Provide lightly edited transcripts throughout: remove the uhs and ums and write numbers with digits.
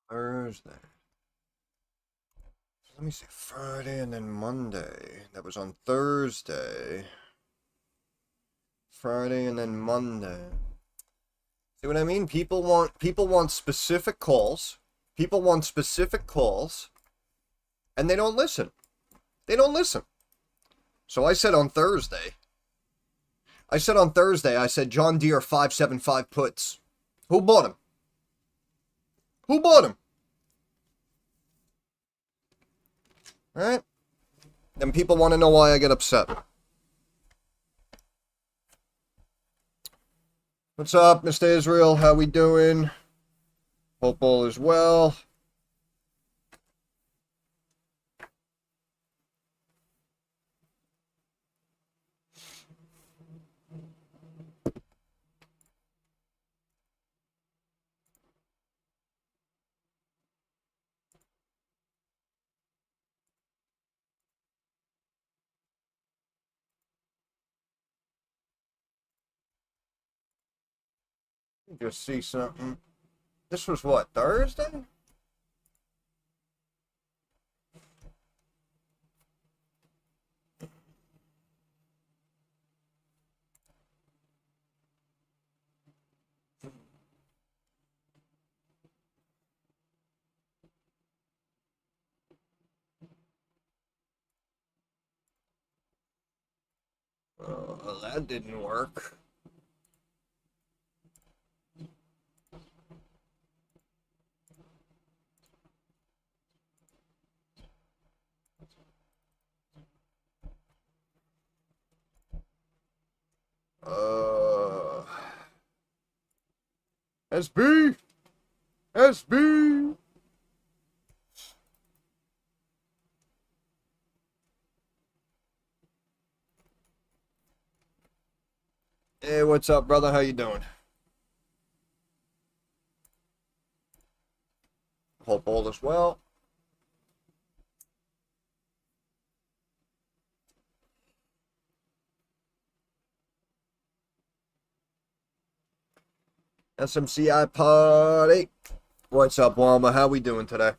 Thursday. Let me see. Friday and then Monday. That was on Thursday. Friday and then Monday. See what I mean? People want specific calls. People want specific calls, and they don't listen. They don't listen. So I said on Thursday. I said John Deere 575 puts. Who bought him? Who bought him? All right? And people want to know why I get upset. What's up, Mr. Israel? How we doing? Hope all is well. Just see something. This was what, Thursday? That didn't work. SB! SB! Hey, what's up, brother? How you doing? Hope all is well. SMCI party. What's up, Walma? How we doing today?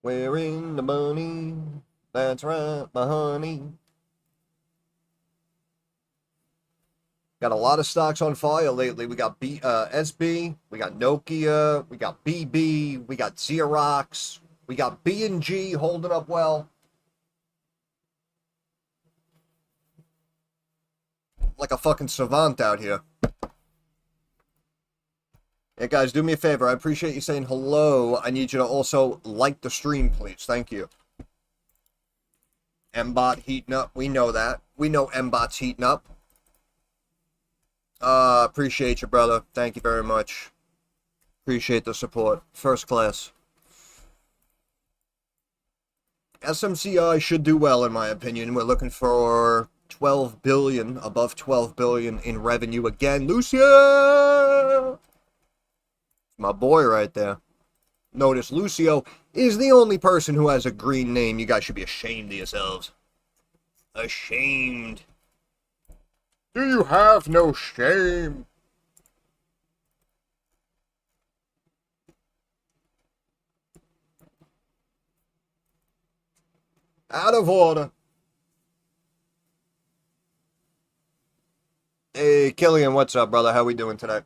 Wearing the money. That's right, my honey. Got a lot of stocks on fire lately. We got SB, we got Nokia, we got BB, we got Xerox, we got B&G holding up well. Like a fucking savant out here. Yeah, guys, do me a favor. I appreciate you saying hello. I need you to also like the stream, please. Thank you. M-Bot heating up. We know that. We know M-Bot's heating up. Appreciate you, brother. Thank you very much. Appreciate the support. First class. SMCI should do well, in my opinion. We're looking for 12 billion, above 12 billion in revenue again. Lucio! My boy right there. Notice Lucio is the only person who has a green name. You guys should be ashamed of yourselves. Ashamed. Do you have no shame? Out of order. Hey, Killian, what's up, brother? How we doing tonight?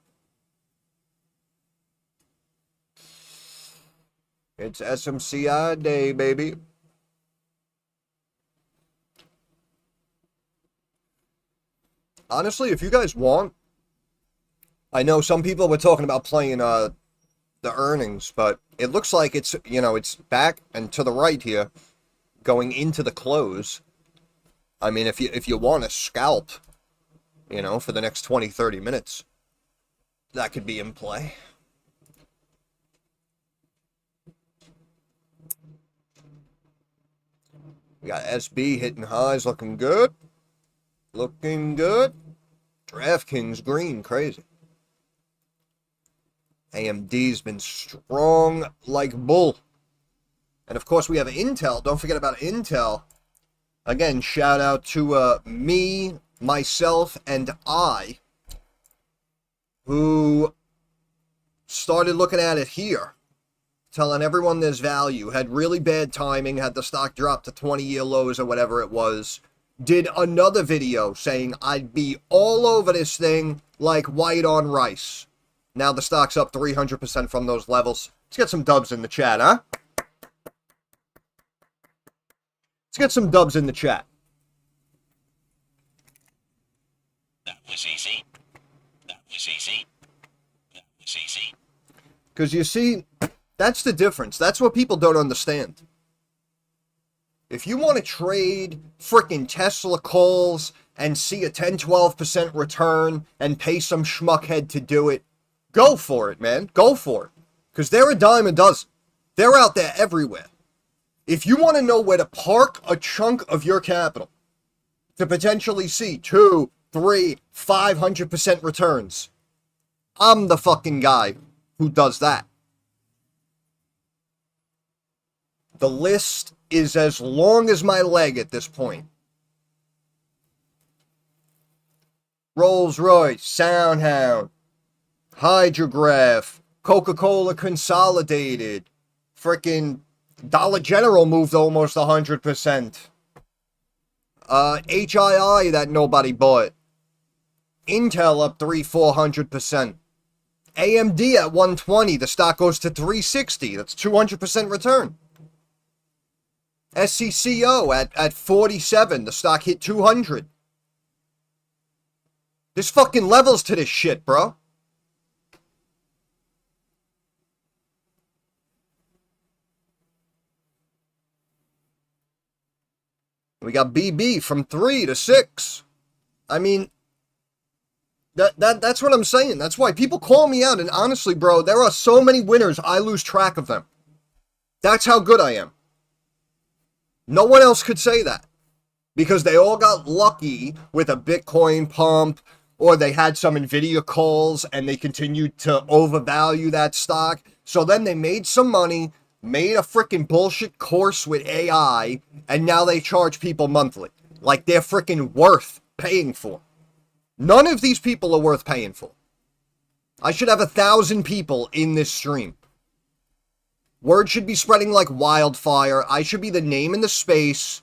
It's SMCI day, baby. Honestly, if you guys want, I know some people were talking about playing the earnings, but it looks like it's, it's back and to the right here, going into the close. I mean, if you want to scalp, for the next 20, 30 minutes, that could be in play. We got SB hitting highs, looking good. Looking good. DraftKings green, crazy. AMD's been strong like bull. And of course, we have Intel. Don't forget about Intel. Again, shout out to me, myself, and I, who started looking at it here, telling everyone there's value, had really bad timing, had the stock drop to 20-year lows or whatever it was, did another video saying I'd be all over this thing like white on rice. Now the stock's up 300% from those levels. Let's get some dubs in the chat, huh? Let's get some dubs in the chat. That was easy. That was easy. That was easy. Because you see, that's the difference. That's what people don't understand. If you want to trade frickin' Tesla calls and see a 10-12% return and pay some schmuckhead to do it, go for it, man. Go for it. Because they're a dime a dozen. They're out there everywhere. If you want to know where to park a chunk of your capital to potentially see 2, 3, 500% returns, I'm the fucking guy who does that. The list is as long as my leg at this point. Rolls-Royce, Soundhound, Hydrograph, Coca-Cola Consolidated, frickin' Dollar General moved almost 100%. HII that nobody bought. Intel up 300-400%. AMD at 120, the stock goes to 360. That's 200% return. SCCO at 47, the stock hit 200. There's fucking levels to this shit, bro. We got BB from 3 to 6. I mean, that's what I'm saying. That's why people call me out. And honestly, bro, there are so many winners, I lose track of them. That's how good I am. No one else could say that. Because they all got lucky with a Bitcoin pump, or they had some Nvidia calls and they continued to overvalue that stock. So then they made some money, made a freaking bullshit course with AI, and now they charge people monthly. Like they're freaking worth paying for. None of these people are worth paying for. I should have 1,000 people in this stream. Word should be spreading like wildfire. I should be the name in the space.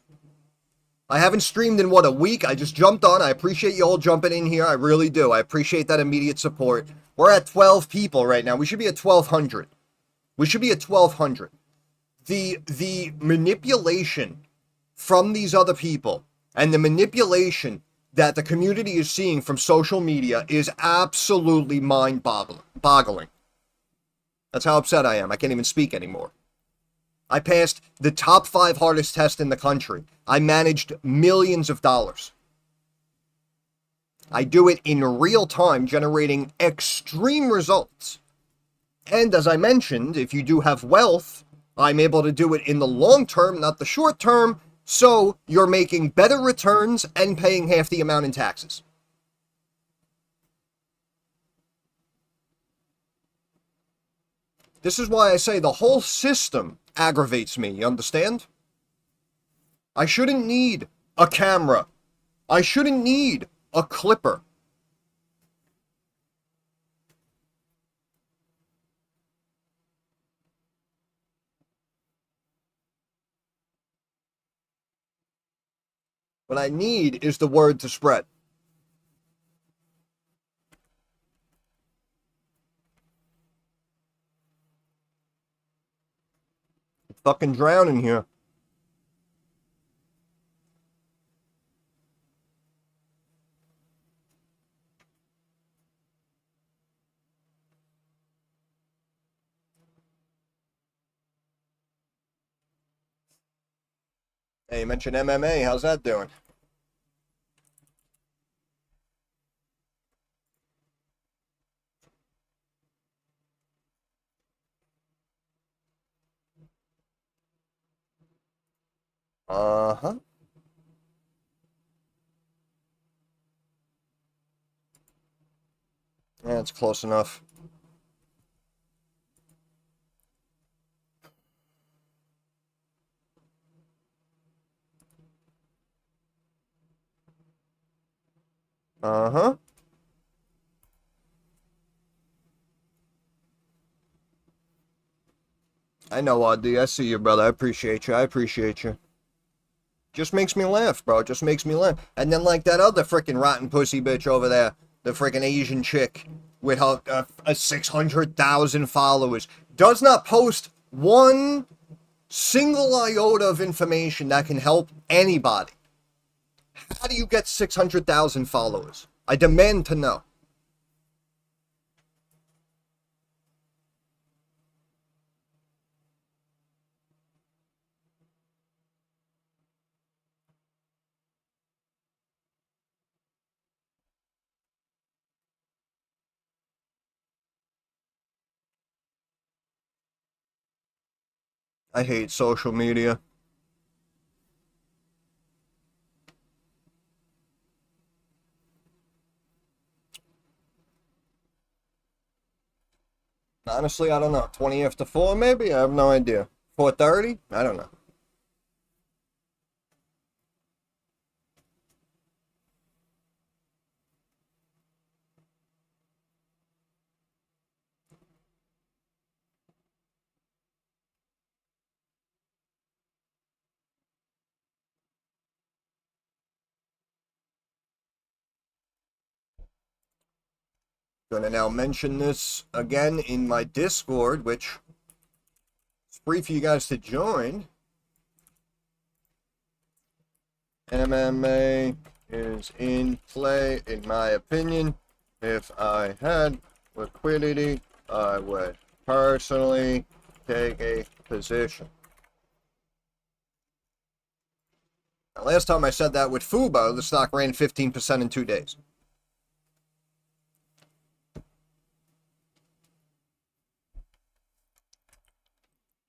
I haven't streamed in, what, a week? I just jumped on. I appreciate you all jumping in here. I really do. I appreciate that immediate support. We're at 12 people right now. We should be at 1,200. We should be at 1,200. The manipulation from these other people and the manipulation that the community is seeing from social media is absolutely mind-boggling. That's how upset I am. I can't even speak anymore. I passed the top 5 hardest test in the country. I managed millions of dollars. I do it in real time, generating extreme results. And as I mentioned, if you do have wealth, I'm able to do it in the long term, not the short term, so you're making better returns and paying half the amount in taxes. This is why I say the whole system aggravates me, you understand? I shouldn't need a camera. I shouldn't need a clipper. What I need is the word to spread. I'm fucking drowning here. Hey, you mentioned MMA. How's that doing? Uh-huh. Yeah, it's close enough. Uh-huh. I know, RD. I see you, brother. I appreciate you. I appreciate you. Just makes me laugh, bro. Just makes me laugh. And then, like, that other freaking rotten pussy bitch over there, the freaking Asian chick with her 600,000 followers, does not post one single iota of information that can help anybody. How do you get 600,000 followers? I demand to know. I hate social media. Honestly, I don't know. 20 after 4, maybe? I have no idea. 4:30? I don't know. Gonna now mention this again in my Discord, which is free for you guys to join. MMA is in play, in my opinion. If I had liquidity, I would personally take a position. Now, last time I said that with Fubo, the stock ran 15% in 2 days.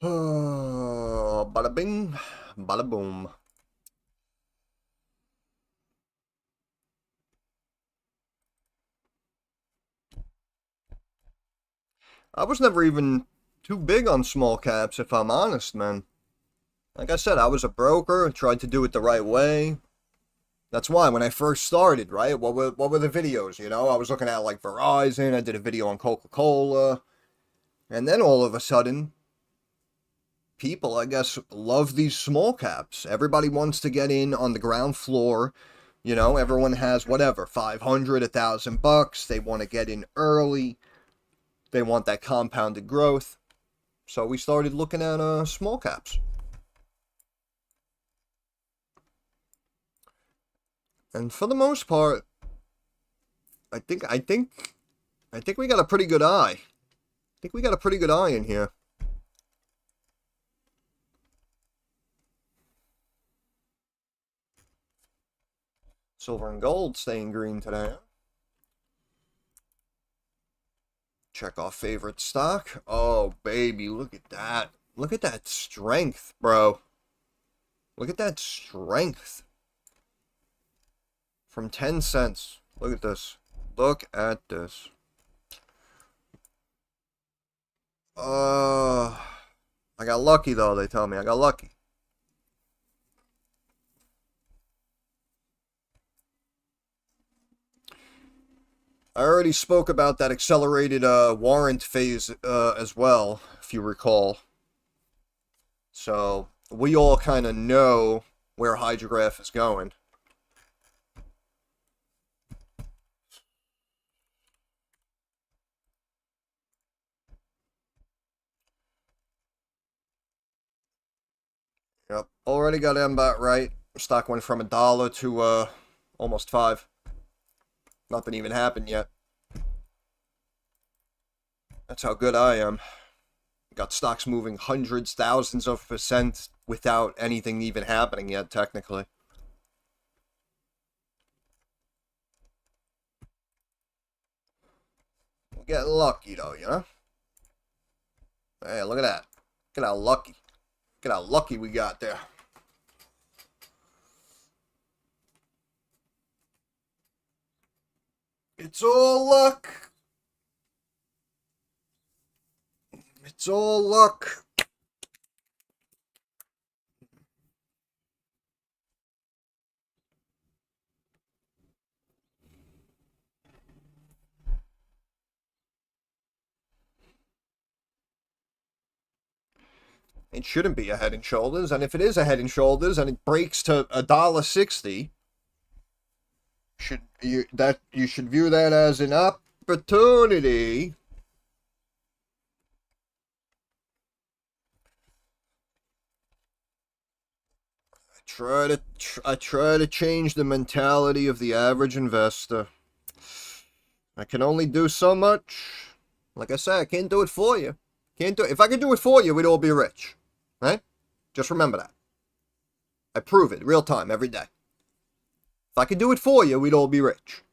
Oh, bada bing, bada boom. I was never even too big on small caps, if I'm honest, man. Like I said, I was a broker, tried to do it the right way. That's why when I first started, right? What were the videos? You know, I was looking at like Verizon. I did a video on Coca-Cola, and then all of a sudden, people, I guess, love these small caps. Everybody wants to get in on the ground floor. You know, everyone has whatever, 500, $1,000. They want to get in early. They want that compounded growth. So we started looking at small caps. And for the most part, I think I think I think we got a pretty good eye. I think we got a pretty good eye in here. Silver and gold staying green today. Check off favorite stock. Oh, baby, look at that. Look at that strength, bro. Look at that strength. From 10 cents. Look at this. Look at this. I got lucky, though, they tell me. I got lucky. I already spoke about that accelerated warrant phase as well, if you recall. So we all kind of know where Hydrograph is going. Yep, already got MBOT right. Stock went from $1 to almost 5. Nothing even happened yet. That's how good I am. Got stocks moving hundreds, thousands of percent without anything even happening yet, technically. We're getting lucky, though, you know? Hey, look at that. Look at how lucky. Look at how lucky we got there. It's all luck. It's all luck. It shouldn't be a Head and Shoulders, and if it is a Head and Shoulders and it breaks to $1.60, you should view that as an opportunity. I try to change the mentality of the average investor. I can only do so much. Like I said, I can't do it for you. Can't do it. If I could do it for you, we'd all be rich. Right? Just remember that. I prove it real time every day. If I could do it for you, we'd all be rich.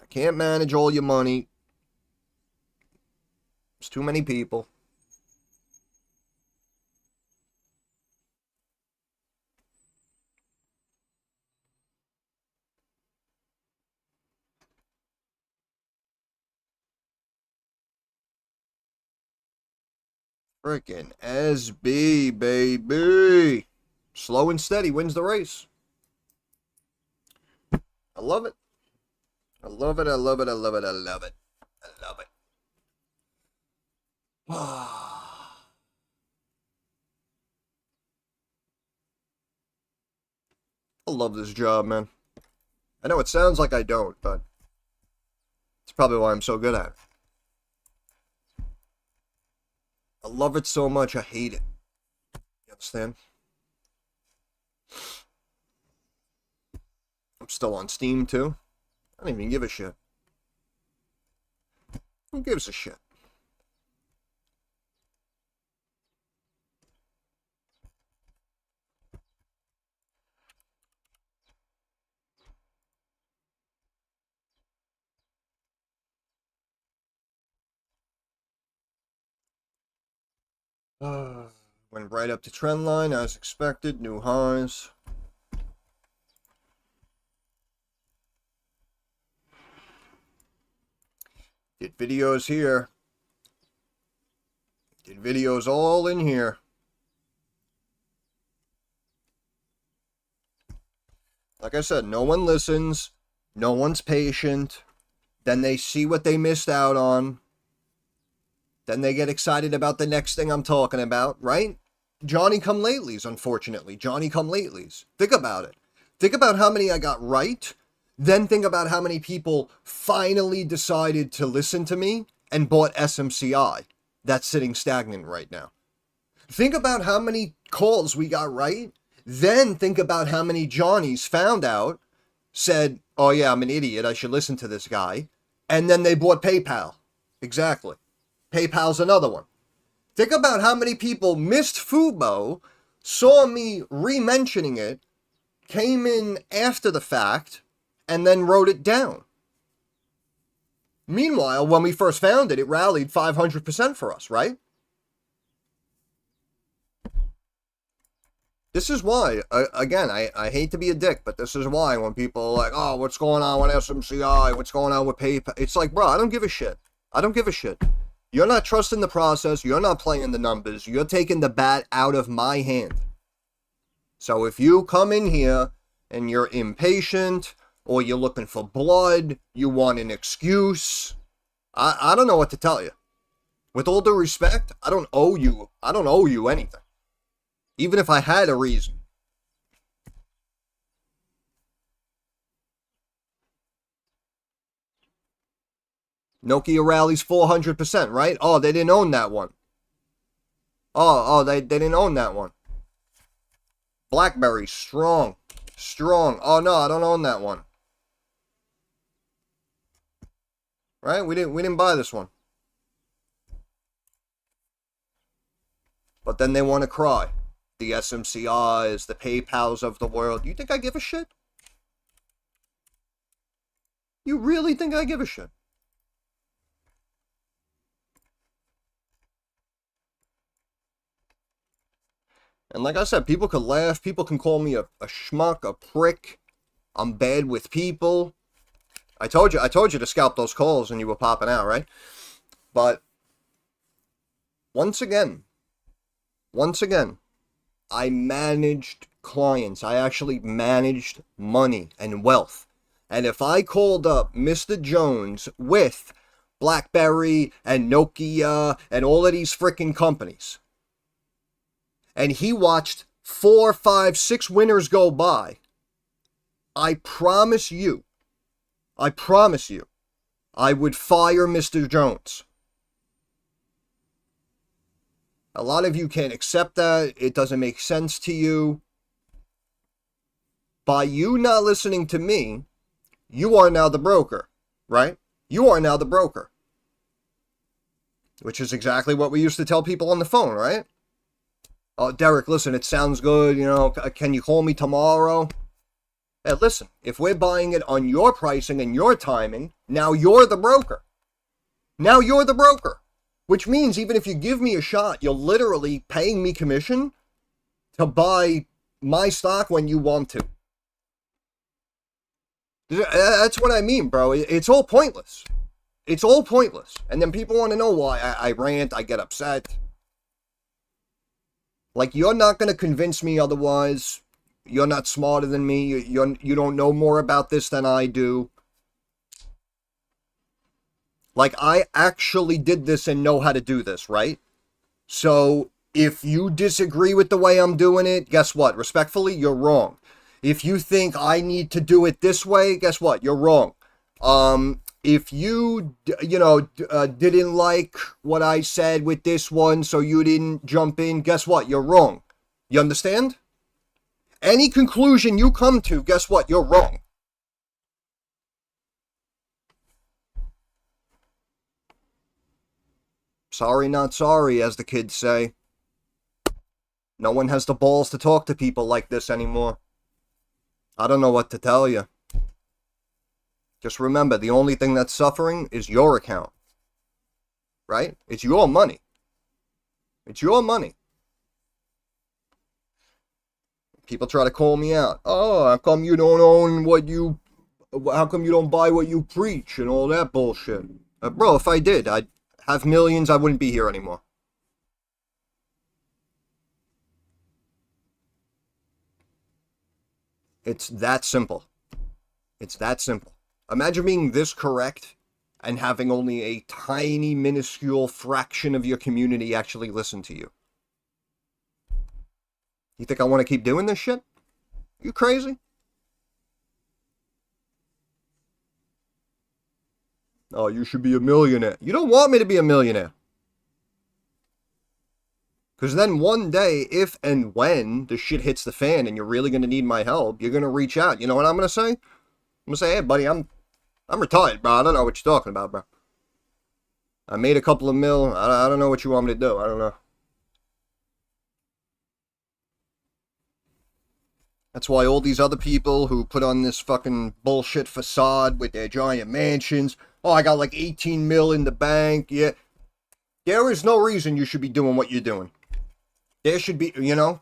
I can't manage all your money. There's too many people. Frickin' SB, baby. Slow and steady wins the race. I love it. I love it, I love it, I love it, I love it. I love it. I love this job, man. I know it sounds like I don't, but it's probably why I'm so good at it. I love it so much, I hate it. You understand? I'm still on Steam, too. I don't even give a shit. Who gives a shit? Went right up to trend line as expected. New highs. Did videos here. Did videos all in here. Like I said, no one listens. No one's patient. Then they see what they missed out on. Then they get excited about the next thing I'm talking about, right? Johnny come latelys, unfortunately. Johnny come latelys. Think about it. Think about how many I got right. Then think about how many people finally decided to listen to me and bought SMCI. That's sitting stagnant right now. Think about how many calls we got right. Then think about how many Johnnies found out, said, oh yeah, I'm an idiot, I should listen to this guy. And then they bought PayPal. Exactly. PayPal's another one. Think about how many people missed Fubo, saw me re-mentioning it, came in after the fact, and then wrote it down. Meanwhile, when we first found it, it rallied 500% for us, right? This is why, again, I hate to be a dick, but this is why when people are like, oh, what's going on with SMCI? What's going on with PayPal? It's like, bro, I don't give a shit. I don't give a shit. You're not trusting the process. You're not playing the numbers. You're taking the bat out of my hand. So if you come in here and you're impatient or you're looking for blood, you want an excuse, I don't know what to tell you. With all due respect, I don't owe you anything. Even if I had a reason. Nokia rallies 400%, right? Oh, they didn't own that one. Oh, they didn't own that one. BlackBerry, strong. Strong. Oh, no, I don't own that one. Right? We didn't buy this one. But then they want to cry. The SMCIs, the PayPals of the world. You think I give a shit? You really think I give a shit? And like I said, people can laugh. People can call me a schmuck, a prick. I'm bad with people. I told you to scalp those calls and you were popping out, right? But once again, once again, I managed clients. I actually managed money and wealth. And if I called up Mr. Jones with BlackBerry and Nokia and all of these freaking companies, and he watched 4, 5, 6 winners go by, I promise you, I would fire Mr. Jones. A lot of you can't accept that. It doesn't make sense to you. By you not listening to me, you are now the broker, right? You are now the broker. Which is exactly what we used to tell people on the phone, right? Oh, Derek, listen, it sounds good. Can you call me tomorrow? Hey, listen, if we're buying it on your pricing and your timing, now you're the broker. Now you're the broker. Which means even if you give me a shot, you're literally paying me commission to buy my stock when you want to. That's what I mean, bro. It's all pointless. It's all pointless. And then people want to know why I rant, I get upset. Like, you're not going to convince me otherwise. You're not smarter than me. You don't know more about this than I do. Like, I actually did this and know how to do this, right? So, if you disagree with the way I'm doing it, guess what? Respectfully, you're wrong. If you think I need to do it this way, guess what? You're wrong. If you, didn't like what I said with this one, so you didn't jump in, guess what? You're wrong. You understand? Any conclusion you come to, guess what? You're wrong. Sorry, not sorry, as the kids say. No one has the balls to talk to people like this anymore. I don't know what to tell you. Just remember, the only thing that's suffering is your account. Right? It's your money. It's your money. People try to call me out. Oh, how come you don't own how come you don't buy what you preach and all that bullshit? Bro, if I did, I'd have millions, I wouldn't be here anymore. It's that simple. It's that simple. Imagine being this correct and having only a tiny, minuscule fraction of your community actually listen to you. You think I want to keep doing this shit? You crazy? Oh, you should be a millionaire. You don't want me to be a millionaire. Because then one day, if and when the shit hits the fan and you're really going to need my help, you're going to reach out. You know what I'm going to say? I'm going to say, hey, buddy, I'm retired, bro. I don't know what you're talking about, bro. I made a couple of mil. I don't know what you want me to do. I don't know. That's why all these other people who put on this fucking bullshit facade with their giant mansions, oh, I got like 18 mil in the bank, yeah. There is no reason you should be doing what you're doing. There should be,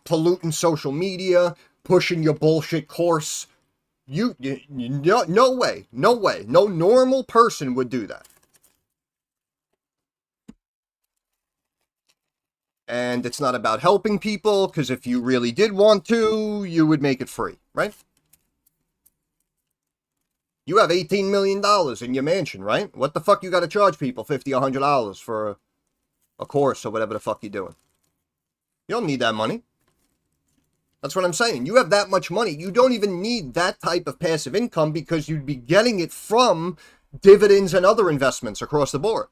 polluting social media, pushing your bullshit course. No way. No normal person would do that. And it's not about helping people, because if you really did want to, you would make it free, right? You have $18 million in your mansion, right? What the fuck you gotta charge people $50, $100 for a course or whatever the fuck you're doing? You don't need that money. That's what I'm saying. You have that much money. You don't even need that type of passive income because you'd be getting it from dividends and other investments across the board.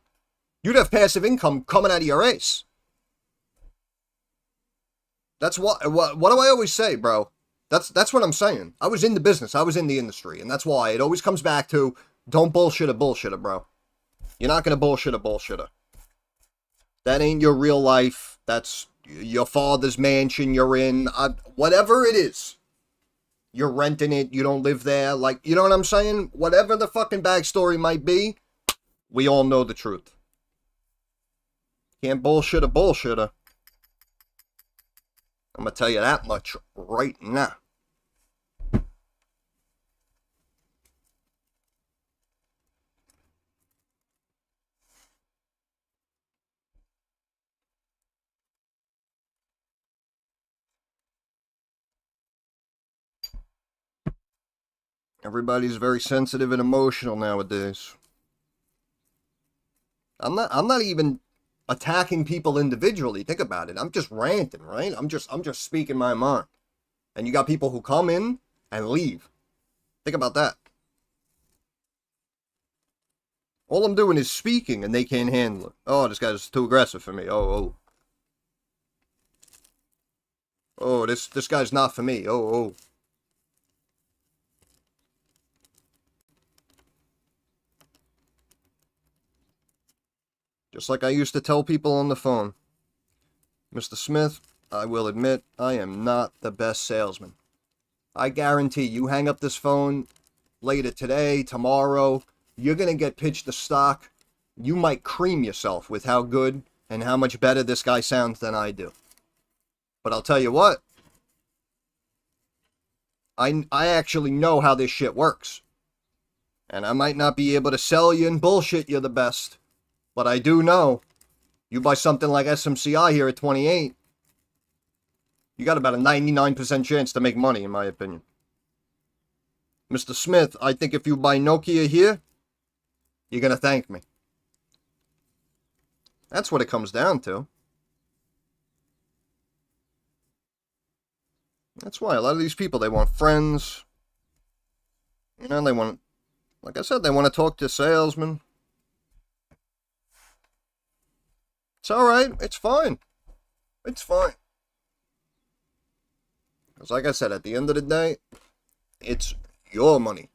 You'd have passive income coming out of your ace. That's what do I always say, bro? That's what I'm saying. I was in the business. I was in the industry. And that's why it always comes back to don't bullshit a bullshitter, bro. You're not going to bullshit a bullshitter. That ain't your real life. That's your father's mansion you're in. Whatever it is. You're renting it. You don't live there. Like, you know what I'm saying? Whatever the fucking backstory might be, we all know the truth. Can't bullshit a bullshitter. I'm going to tell you that much right now. Everybody's very sensitive and emotional nowadays. I'm not even attacking people individually. Think about it. I'm just ranting, right? I'm just speaking my mind. And you got people who come in and leave. Think about that. All I'm doing is speaking and they can't handle it. Oh, this guy's too aggressive for me. Oh, this guy's not for me. Oh. Just like I used to tell people on the phone. Mr. Smith, I will admit, I am not the best salesman. I guarantee you hang up this phone later today, tomorrow, you're going to get pitched a stock. You might cream yourself with how good and how much better this guy sounds than I do. But I'll tell you what, I actually know how this shit works. And I might not be able to sell you and bullshit you the best, but I do know you buy something like SMCI here at 28, you got about a 99% chance to make money, in my opinion. Mr. Smith, I think if you buy Nokia here, you're going to thank me. That's what it comes down to. That's why a lot of these people, they want friends. You know, they want, like I said, they want to talk to salesmen. It's alright. It's fine. It's fine. Because like I said, at the end of the day, it's your money.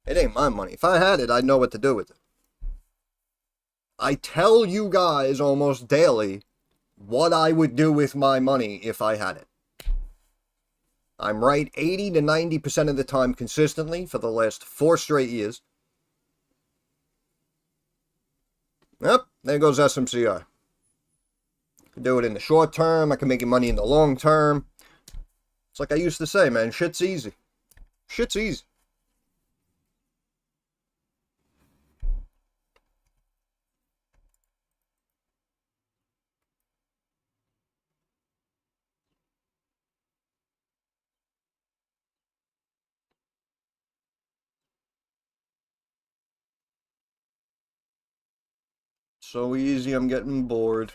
It ain't my money. If I had it, I'd know what to do with it. I tell you guys almost daily what I would do with my money if I had it. I'm right 80 to 90% of the time consistently for the last 4 straight years. Yep, there goes SMCI. I can do it in the short term. I can make money in the long term. It's like I used to say, man, shit's easy. Shit's easy. So easy, I'm getting bored.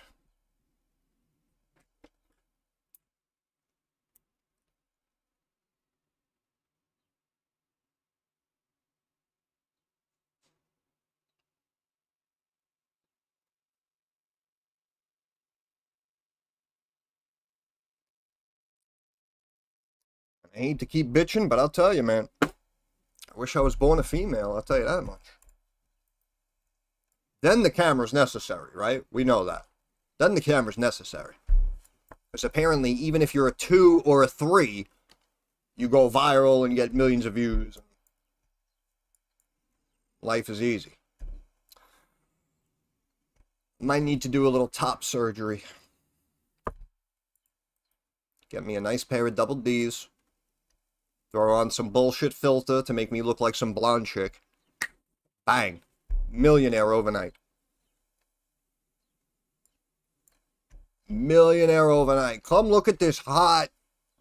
I hate to keep bitching, but I'll tell you, man. I wish I was born a female, I'll tell you that much. Then the camera's necessary, right? We know that. Then the camera's necessary. Because apparently, even if you're a 2 or a 3, you go viral and get millions of views. Life is easy. Might need to do a little top surgery. Get me a nice pair of double D's. Throw on some bullshit filter to make me look like some blonde chick. Bang. Millionaire overnight. Millionaire overnight. Come look at this hot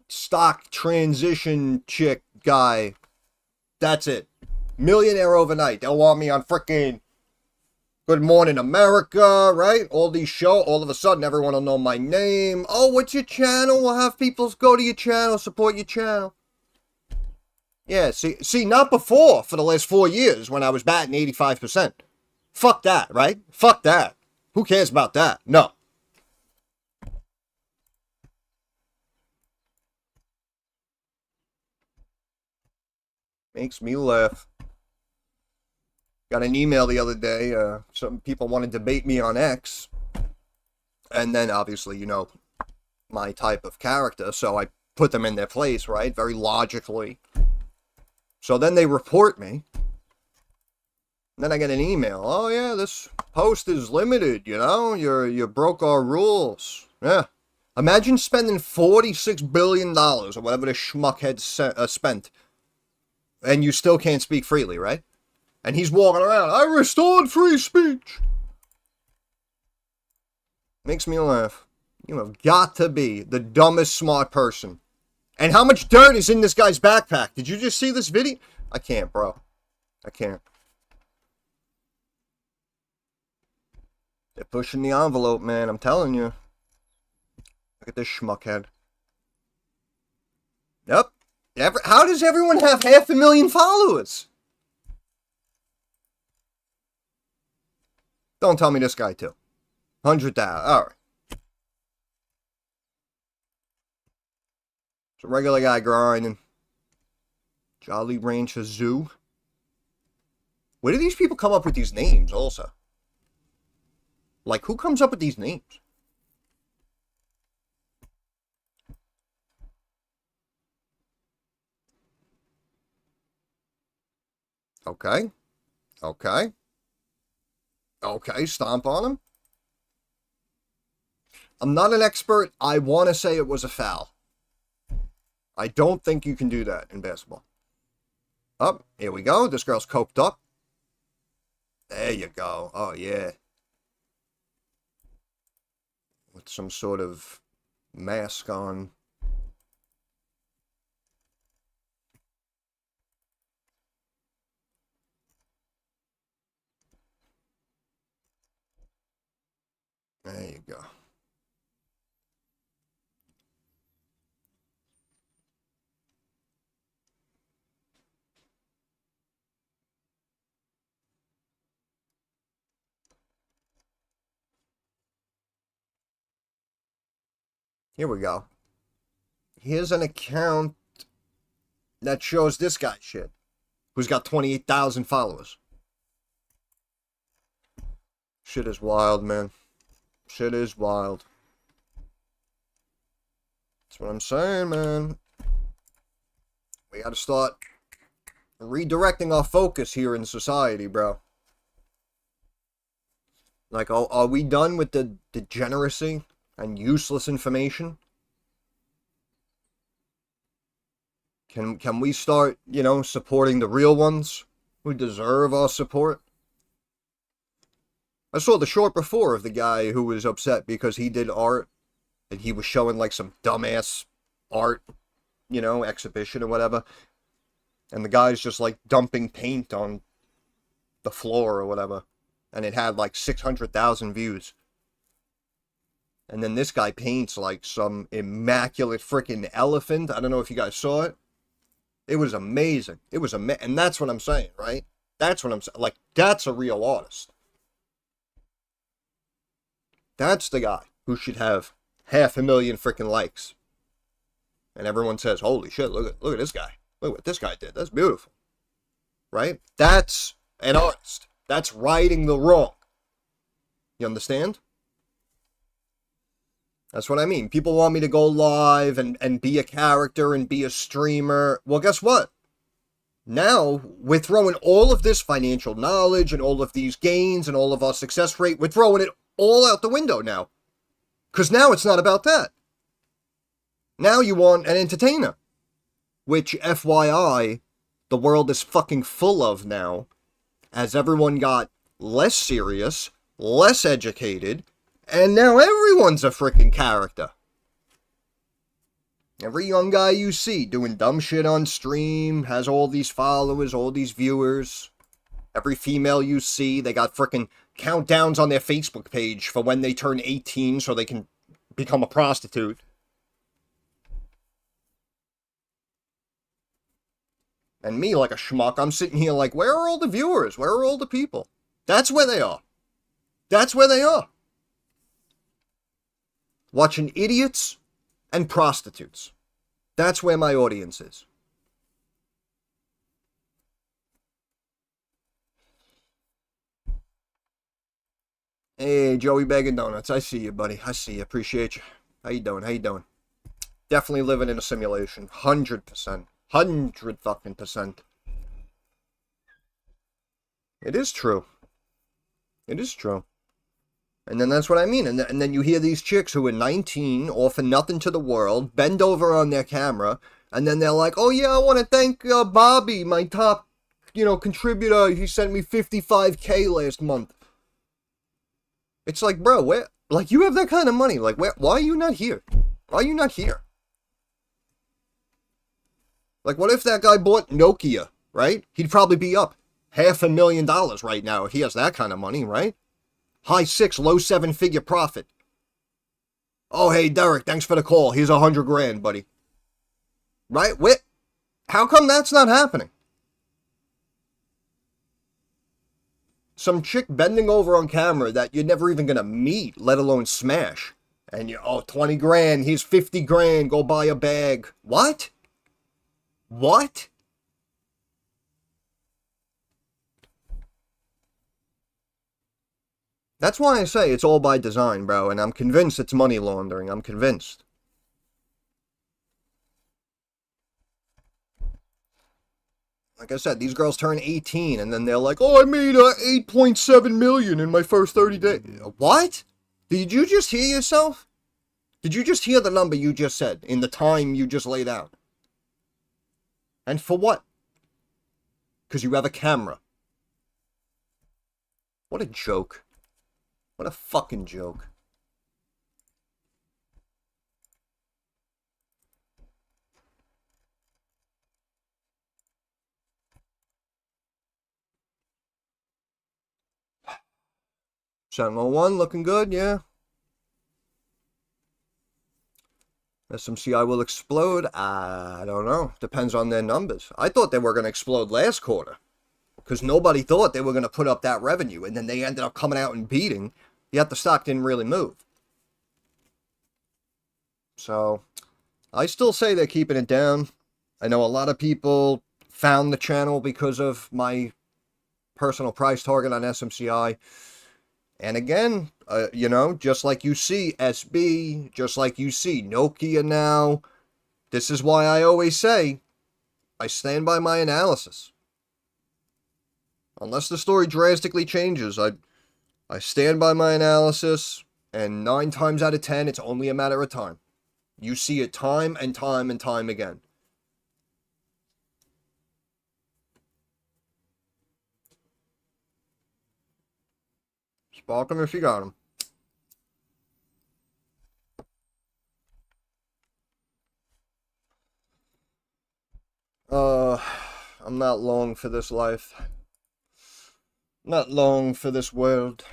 stock transition chick guy. That's it. Millionaire overnight. They'll want me on frickin' Good Morning America, right? All these shows, all of a sudden everyone will know my name. Oh, what's your channel? We'll have people go to your channel, support your channel. Yeah, see, not before, for the last 4 years when I was batting 85%. Fuck that, right? Fuck that. Who cares about that? No. Makes me laugh. Got an email the other day. Some people want to debate me on X. And then, obviously, you know, my type of character. So I put them in their place, right? Very logically. So then they report me. And then I get an email. Oh, yeah, this post is limited, you know? You broke our rules. Yeah. Imagine spending $46 billion or whatever the schmuck had spent. And you still can't speak freely, right? And he's walking around, I restored free speech. Makes me laugh. You have got to be the dumbest smart person And how much dirt is in this guy's backpack? Did you just see this video? I can't, bro. I can't. They're pushing the envelope, man. I'm telling you. Look at this schmuckhead. Yep. How does everyone have 500,000 followers? Don't tell me this guy too. 100,000. All right. It's a regular guy grinding. Jolly Rancher Zoo. Where do these people come up with these names also? Like, who comes up with these names? Okay. Okay. Okay, stomp on him. I'm not an expert. I want to say it was a foul. I don't think you can do that in basketball. Oh, here we go. This girl's coked up. There you go. Oh, yeah. With some sort of mask on. There you go. Here we go. Here's an account that shows this guy shit, who's got 28,000 followers. Shit is wild, man. Shit is wild. That's what I'm saying, man. We gotta start redirecting our focus here in society, bro. Like, are we done with the degeneracy and useless information? Can we start, you know, supporting the real ones who deserve our support? I saw the short before of the guy who was upset because he did art and he was showing like some dumbass art, you know, exhibition or whatever. And the guy's just like dumping paint on the floor or whatever. And it had like 600,000 views. And then this guy paints like some immaculate freaking elephant. I don't know if you guys saw it. It was amazing. It was and that's what I'm saying, right? That's what I'm saying. Like, that's a real artist. That's the guy who should have 500,000 freaking likes. And everyone says, holy shit, look at this guy. Look what this guy did. That's beautiful. Right? That's an artist. That's righting the wrong. You understand? That's what I mean. People want me to go live and be a character and be a streamer. Well, guess what? Now, we're throwing all of this financial knowledge and all of these gains and all of our success rate, we're throwing it all out the window now. Because now it's not about that. Now you want an entertainer. Which, FYI, the world is fucking full of now. As everyone got less serious, less educated, and now everyone's a freaking character. Every young guy you see doing dumb shit on stream has all these followers, all these viewers. Every female you see, they got freaking countdowns on their Facebook page for when they turn 18 so they can become a prostitute. And me, like a schmuck, I'm sitting here like, where are all the viewers? Where are all the people? That's where they are. That's where they are. Watching idiots and prostitutes. That's where my audience is. Hey, Joey Bag Donuts. I see you, buddy. I see you. Appreciate you. How you doing? How you doing? Definitely living in a simulation. 100%. 100 fucking percent. It is true. It is true. And then that's what I mean. And then you hear these chicks who are 19, offer nothing to the world, bend over on their camera, and then they're like, oh yeah, I want to thank Bobby, my top, contributor. He sent me 55K last month. It's like, bro, where, like, you have that kind of money. Like, why are you not here? Why are you not here? Like, what if that guy bought Nokia, right? He'd probably be up $500,000 right now if he has that kind of money, right? High six, low seven figure profit. Oh, hey, Derek, thanks for the call. Here's 100 grand, buddy. Right? Wait, how come that's not happening? Some chick bending over on camera that you're never even gonna meet, let alone smash. And you, oh, 20 grand, here's 50 grand, go buy a bag. What? What? That's why I say it's all by design, bro, and I'm convinced it's money laundering. I'm convinced. Like I said, these girls turn 18 and then they're like, "Oh, I made 8.7 million in my first 30 days." What? Did you just hear yourself? Did you just hear the number you just said in the time you just laid out? And for what? Because you have a camera. What a joke. What a fucking joke. Sentinel-1 looking good, yeah. SMCI will explode. I don't know. Depends on their numbers. I thought they were going to explode last quarter because nobody thought they were going to put up that revenue, and then they ended up coming out and beating, yet the stock didn't really move. So I still say they're keeping it down. I know a lot of people found the channel because of my personal price target on SMCI. And again, just like you see SB, just like you see Nokia now, this is why I always say I stand by my analysis. Unless the story drastically changes, I stand by my analysis, and 9 times out of 10, it's only a matter of time. You see it time and time and time again. Spark them if you got them. Uh, I'm not long for this life. Not long for this world.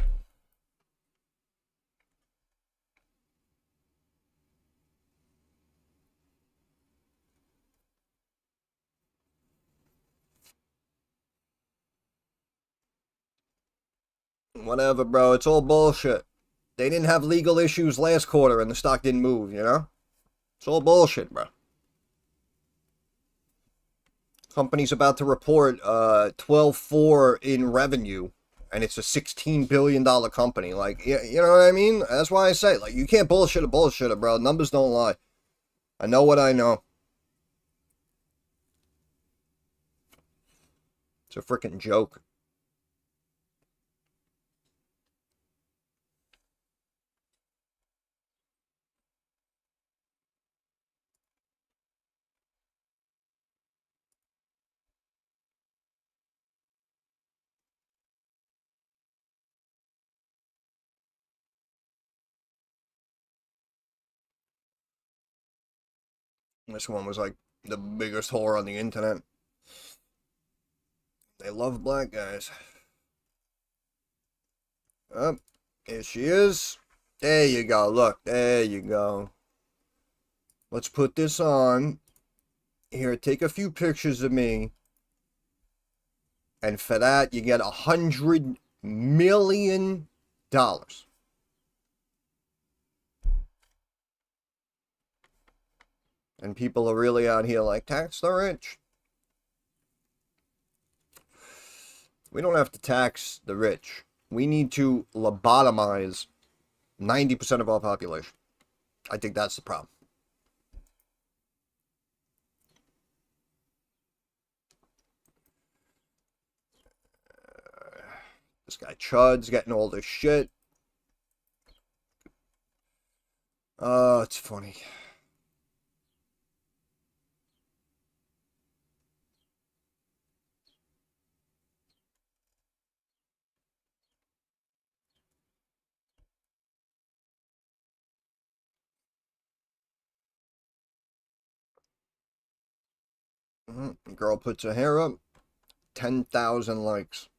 Whatever, bro. It's all bullshit. They didn't have legal issues last quarter and the stock didn't move, you know? It's all bullshit, bro. Company's about to report 12.4 in revenue, and it's a $16 billion company. Like, you know what I mean? That's why I say, like, you can't bullshit a bullshitter, bro. Numbers don't lie. I know what I know. It's a freaking joke. This one was like the biggest whore on the internet. They love black guys. Oh, here she is. There you go. Look, there you go. Let's put this on. Here, take a few pictures of me. And for that, you get $100 million. And people are really out here like, tax the rich. We don't have to tax the rich. We need to lobotomize 90% of our population. I think that's the problem. This guy Chud's getting all this shit. Oh, it's funny. Girl puts her hair up. 10,000 likes.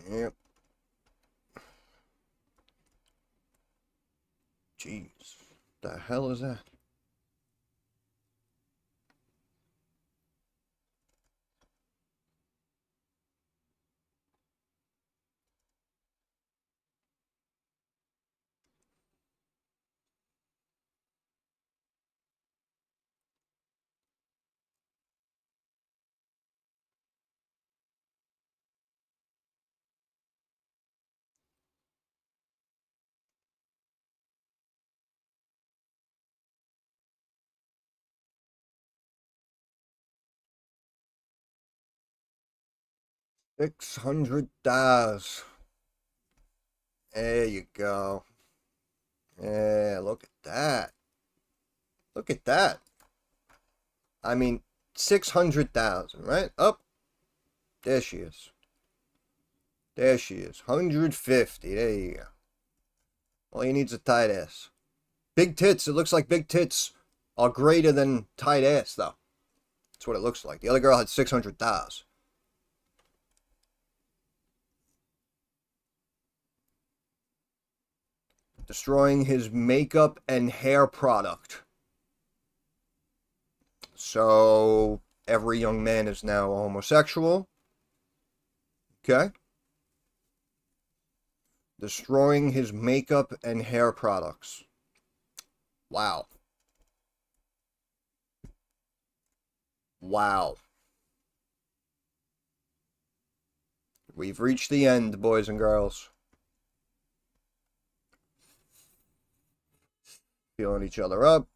Yep. Jeez. The hell is that? $600. There you go. Yeah, look at that. Look at that. I mean, 600,000, right? Up. There she is. There she is. 150. There you go. All you need is a tight ass. Big tits. It looks like big tits are greater than tight ass, though. That's what it looks like. The other girl had 600,000. Destroying his makeup and hair product. So, every young man is now a homosexual. Okay. Destroying his makeup and hair products. Wow. Wow. We've reached the end, boys and girls. Feeling each other up.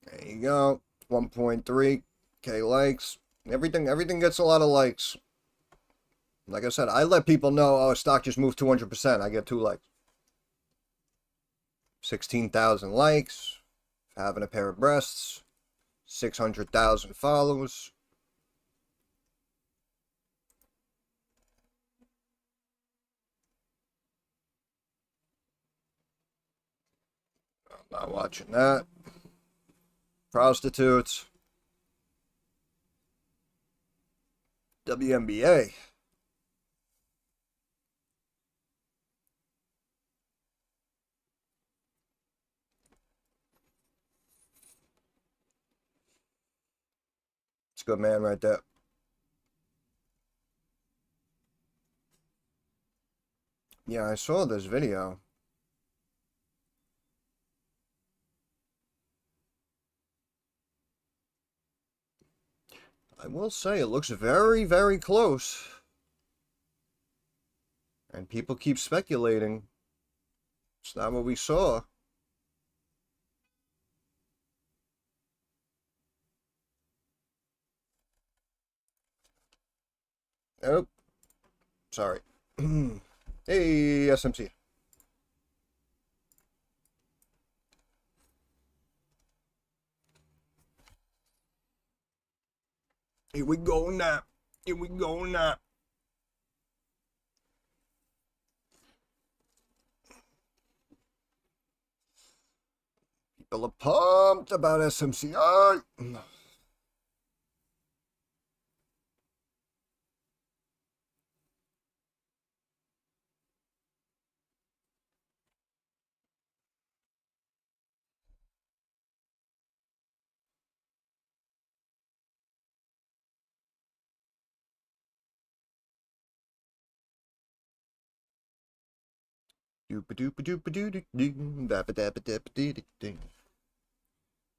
There you go. 1.3K likes. Everything gets a lot of likes. Like I said, I let people know, oh, stock just moved 200%. I get 2 likes. 16,000 likes. Having a pair of breasts. 600,000 follows. I'm not watching that. Prostitutes. WNBA. It's a good man right there. Yeah, I saw this video. I will say it looks very, very close. And people keep speculating. It's not what we saw. Oh, sorry. Hey, SMC. Here we go now. Here we go now. People are pumped about SMCI.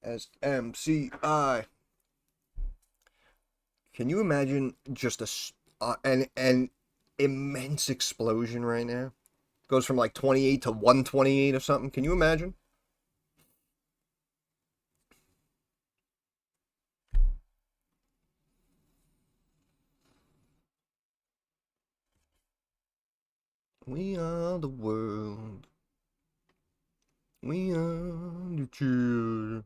SMCI. Can you imagine just an immense explosion right now? Goes from like 28 to 128 or something. Can you imagine? We are the world. We are the children.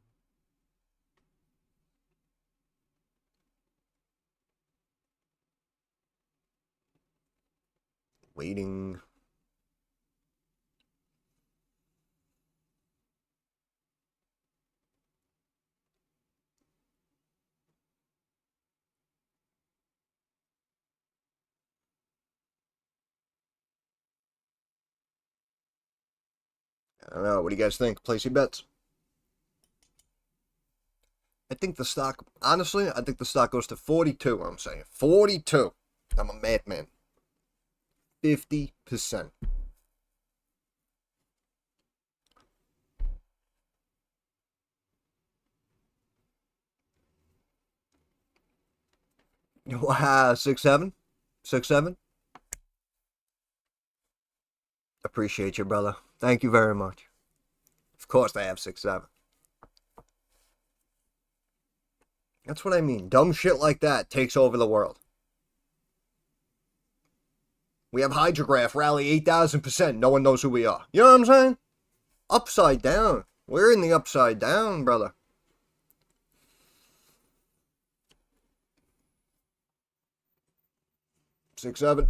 Waiting. don't know. What do you guys think? Place your bets. I think the stock, honestly, I think the stock goes to 42, I'm saying. 42. I'm a madman. 50%. Wow, 6-7? 6-7? Appreciate you, brother. Thank you very much. Of course I have 6-7. That's what I mean. Dumb shit like that takes over the world. We have Hydrograph rally 8,000%. No one knows who we are. You know what I'm saying? Upside down. We're in the upside down, brother. Six, 7.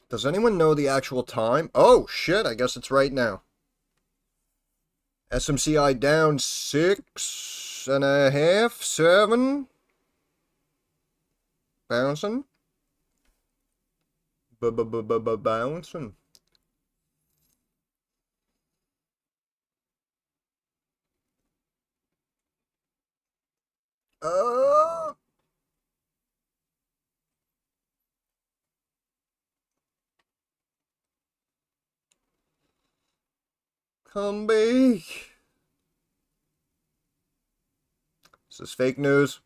Does anyone know the actual time? Oh, shit. I guess it's right now. SMCI down 6.5, 7. Bouncing. Bouncing. Come back. This is fake news.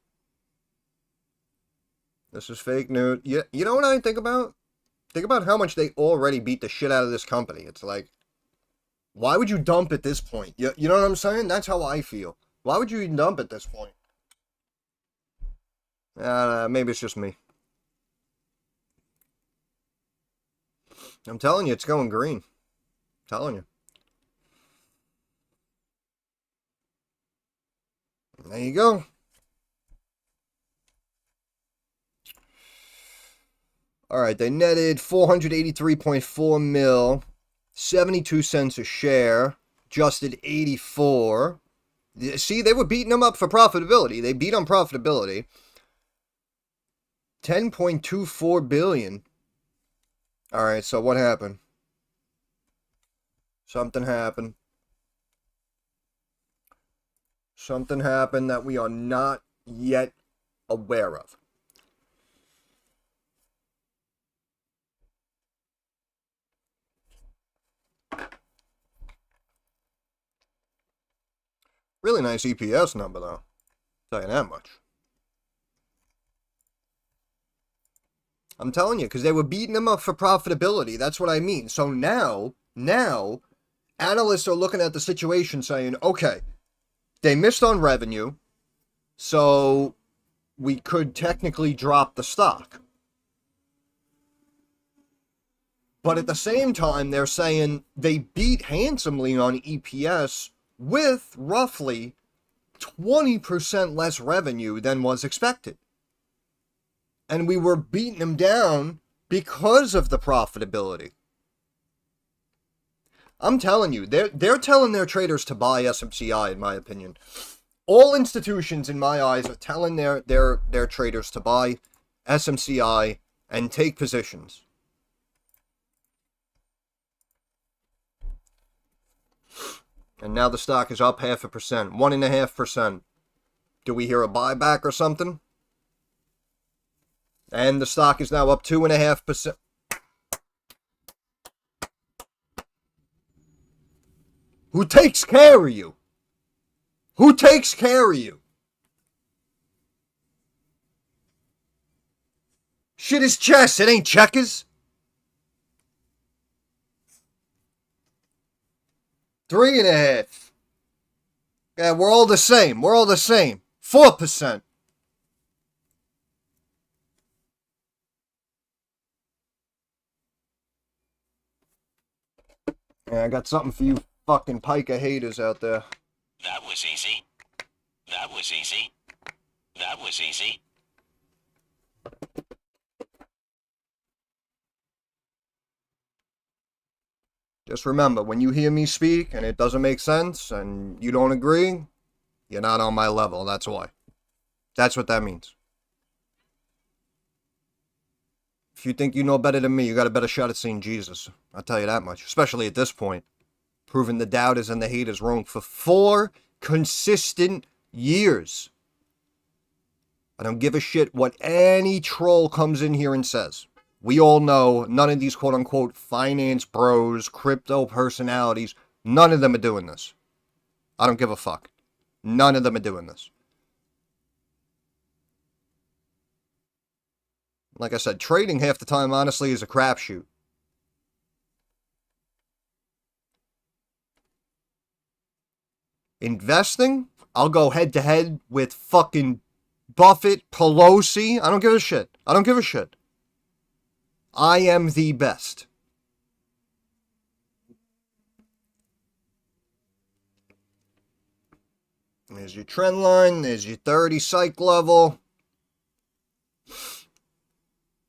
This is fake news. You know what I think about? Think about how much they already beat the shit out of this company. It's like, why would you dump at this point? You know what I'm saying? That's how I feel. Why would you even dump at this point? Maybe it's just me. I'm telling you, it's going green. I'm telling you. There you go. All right, they netted 483.4 mil, 72 cents a share, adjusted 84. See, they were beating them up for profitability. They beat on profitability. 10.24 billion. All right, so what happened? Something happened. Something happened that we are not yet aware of. Really nice EPS number, though. I'll tell you that much. I'm telling you, because they were beating them up for profitability. That's what I mean. So now, analysts are looking at the situation saying, okay, they missed on revenue, so we could technically drop the stock. But at the same time, they're saying they beat handsomely on EPS with roughly 20% less revenue than was expected. And we were beating them down because of the profitability. I'm telling you, they're telling their traders to buy SMCI, in my opinion. All institutions, in my eyes, are telling their traders to buy SMCI and take positions. And now the stock is up 0.5%, 1.5%. Do we hear a buyback or something? And the stock is now up 2.5%. Who takes care of you? Who takes care of you? Shit is chess, it ain't checkers. 3.5. Yeah, we're all the same. We're all the same. 4%. Yeah, I got something for you fucking piker haters out there. That was easy. That was easy. That was easy. Just remember, when you hear me speak and it doesn't make sense and you don't agree, you're not on my level. That's why. That's what that means. If you think you know better than me, you got a better shot at seeing Jesus. I'll tell you that much. Especially at this point. Proving the doubters and the haters wrong for 4 consistent years. I don't give a shit what any troll comes in here and says. We all know none of these quote-unquote finance bros, crypto personalities, none of them are doing this. I don't give a fuck. None of them are doing this. Like I said, trading half the time, honestly, is a crapshoot. Investing, I'll go head-to-head with fucking Buffett, Pelosi. I don't give a shit. I don't give a shit. I am the best. There's your trend line. There's your 30 psych level.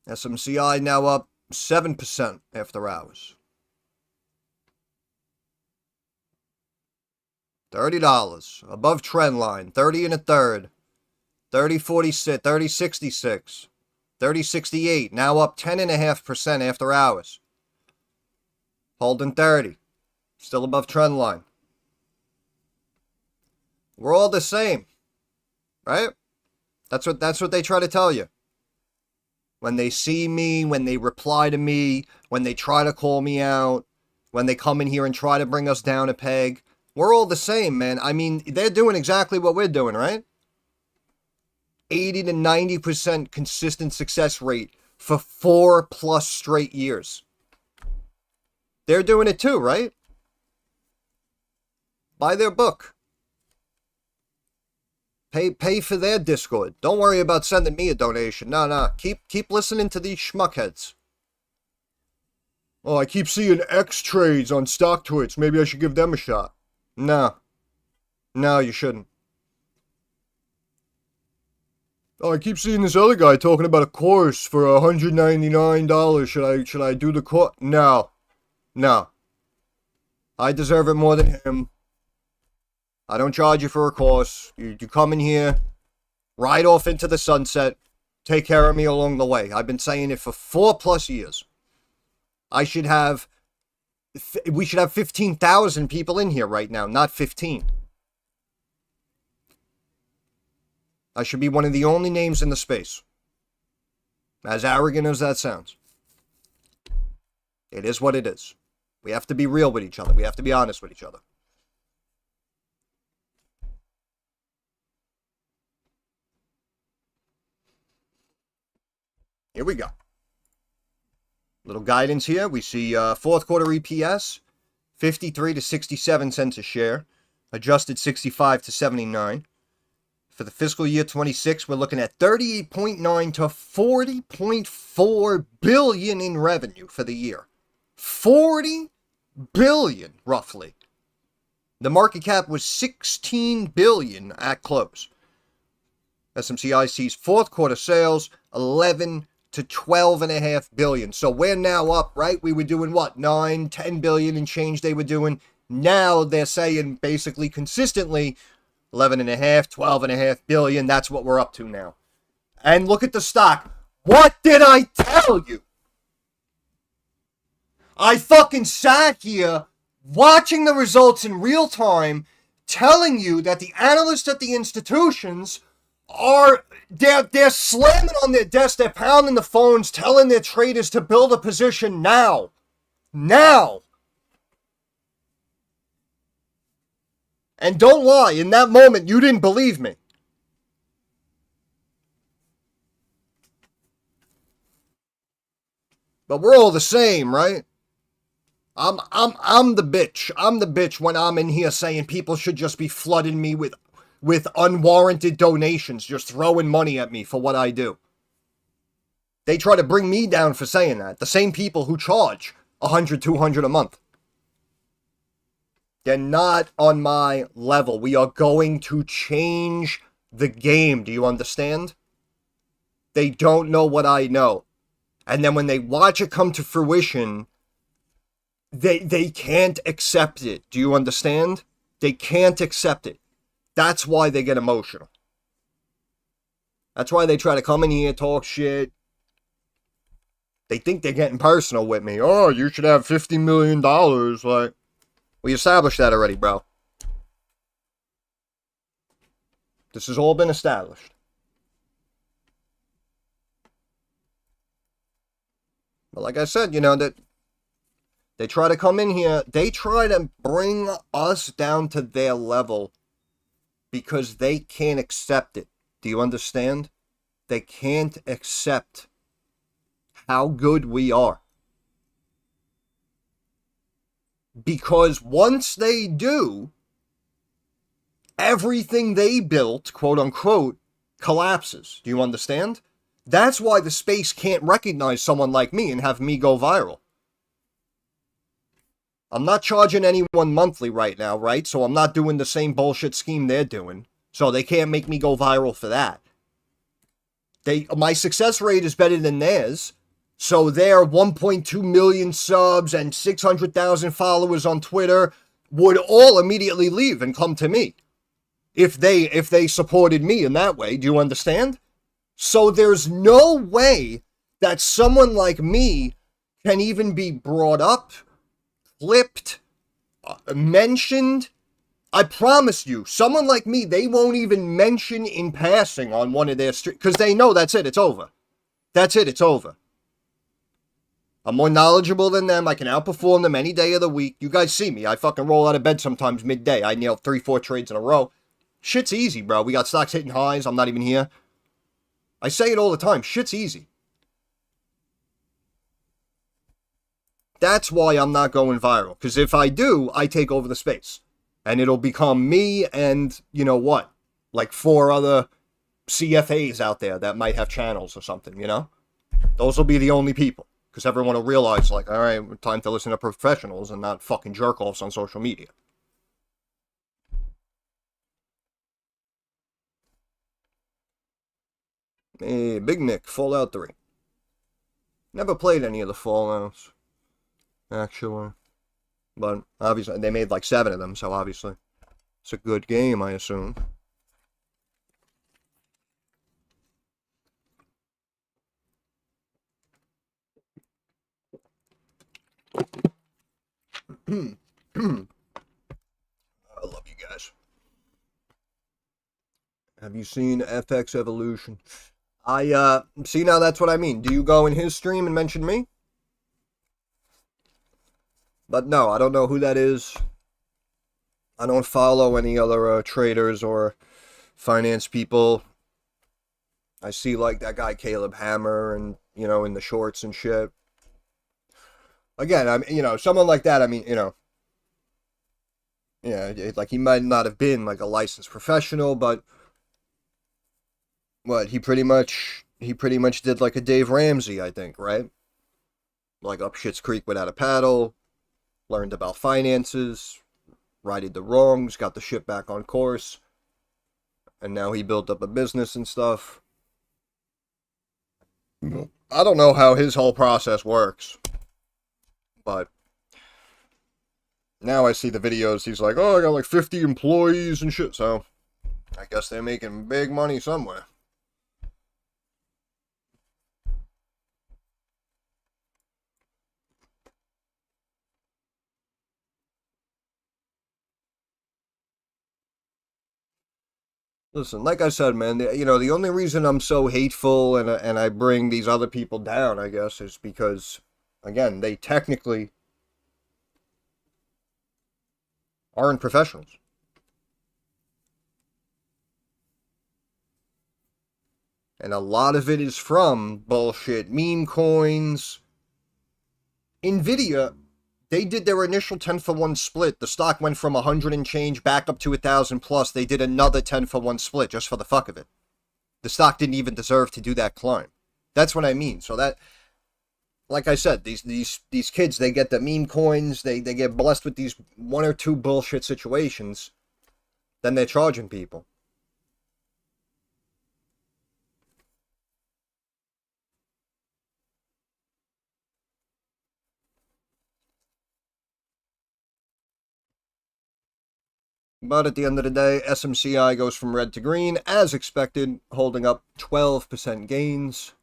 Smci now up 7% after hours. $30 above trend line. 30 and a third. 30.46, 30.66, 30.68. Now up 10.5% after hours. Holding 30. Still above trend line. We're all the same, right? That's what they try to tell you. When they see me, when they reply to me, when they try to call me out, when they come in here and try to bring us down a peg, we're all the same, man. I mean, they're doing exactly what we're doing, right? 80 to 90% consistent success rate for 4+ straight years. They're doing it too, right? Buy their book. Pay for their Discord. Don't worry about sending me a donation. No. Keep listening to these schmuckheads. Oh, I keep seeing X trades on stock twits. Maybe I should give them a shot. No, you shouldn't. Oh, I keep seeing this other guy talking about a course for $199. Should I do the course? No. I deserve it more than him. I don't charge you for a course. You come in here, ride off into the sunset, take care of me along the way. I've been saying it for 4+ years. We should have 15,000 people in here right now, not 15. I should be one of the only names in the space. As arrogant as that sounds. It is what it is. We have to be real with each other. We have to be honest with each other. Here we go. Little guidance here. We see fourth quarter EPS, 53 to 67 cents a share. Adjusted 65 to 79. For the fiscal year 26, we're looking at 38.9 to 40.4 billion in revenue for the year. 40 billion, roughly. The market cap was 16 billion at close. Smci sees fourth quarter sales 11 to 12.5 billion. So we're now up, right? We were doing what? 9, 10 billion and change they were doing. Now they're saying basically consistently 11.5, 12.5 billion. That's what we're up to now. And look at the stock. What did I tell you? I fucking sat here watching the results in real time, telling you that the analysts at the institutions they're slamming on their desk, they're pounding the phones, telling their traders to build a position now. Now. And don't lie, in that moment, you didn't believe me. But we're all the same, right? I'm the bitch. I'm the bitch when I'm in here saying people should just be flooding me with unwarranted donations, just throwing money at me for what I do. They try to bring me down for saying that. The same people who charge $100, $200 a month. They're not on my level. We are going to change the game. Do you understand? They don't know what I know. And then when they watch it come to fruition, they can't accept it. Do you understand? They can't accept it. That's why they get emotional. That's why they try to come in here, talk shit. They think they're getting personal with me. Oh, you should have $50 million. Like, we established that already, bro. This has all been established. But like I said, that they try to come in here, they try to bring us down to their level because they can't accept it. Do you understand? They can't accept how good we are. Because once they do, everything they built, quote unquote, collapses. Do you understand? That's why the space can't recognize someone like me and have me go viral. I'm not charging anyone monthly right now, right? So I'm not doing the same bullshit scheme they're doing. So they can't make me go viral for that. My success rate is better than theirs. So their 1.2 million subs and 600,000 followers on Twitter would all immediately leave and come to me if they supported me in that way. Do you understand? So there's no way that someone like me can even be brought up, clipped, mentioned. I promise you, someone like me, they won't even mention in passing on one of their streets because they know that's it, it's over. That's it, it's over. I'm more knowledgeable than them. I can outperform them any day of the week. You guys see me. I fucking roll out of bed sometimes midday. I nail 3-4 trades in a row. Shit's easy, bro. We got stocks hitting highs. I'm not even here. I say it all the time. Shit's easy. That's why I'm not going viral. Because if I do, I take over the space. And it'll become me and, you know what? Like 4 other CFAs out there that might have channels or something, Those will be the only people. Because everyone will realize, like, all right, time to listen to professionals and not fucking jerk-offs on social media. Hey, Big Nick, Fallout 3. Never played any of the Fallouts, actually. But, obviously, they made like 7 of them, so obviously it's a good game, I assume. I love you guys. Have you seen FX Evolution? See, now that's what I mean. Do you go in his stream and mention me? But no, I don't know who that is. I don't follow any other traders or finance people. I see like that guy Caleb Hammer and, in the shorts and shit. Again, someone like that, yeah, like he might not have been like a licensed professional, but what, he pretty much did like a Dave Ramsey, I think, right? Like up Schitt's Creek without a paddle, learned about finances, righted the wrongs, got the ship back on course, and now he built up a business and stuff. I don't know how his whole process works, but now I see the videos, he's like, oh, I got like 50 employees and shit, so I guess they're making big money somewhere. Listen, like I said, man, the only reason I'm so hateful and I bring these other people down, I guess, is because, again, they technically aren't professionals. And a lot of it is from bullshit meme coins. Nvidia, they did their initial 10-for-1 split. The stock went from 100 and change back up to 1,000 plus. They did another 10-for-1 split just for the fuck of it. The stock didn't even deserve to do that climb. That's what I mean. So that, like I said, these kids, they get the meme coins. They get blessed with these 1 or 2 bullshit situations. Then they're charging people. But at the end of the day, SMCI goes from red to green, as expected, holding up 12% gains.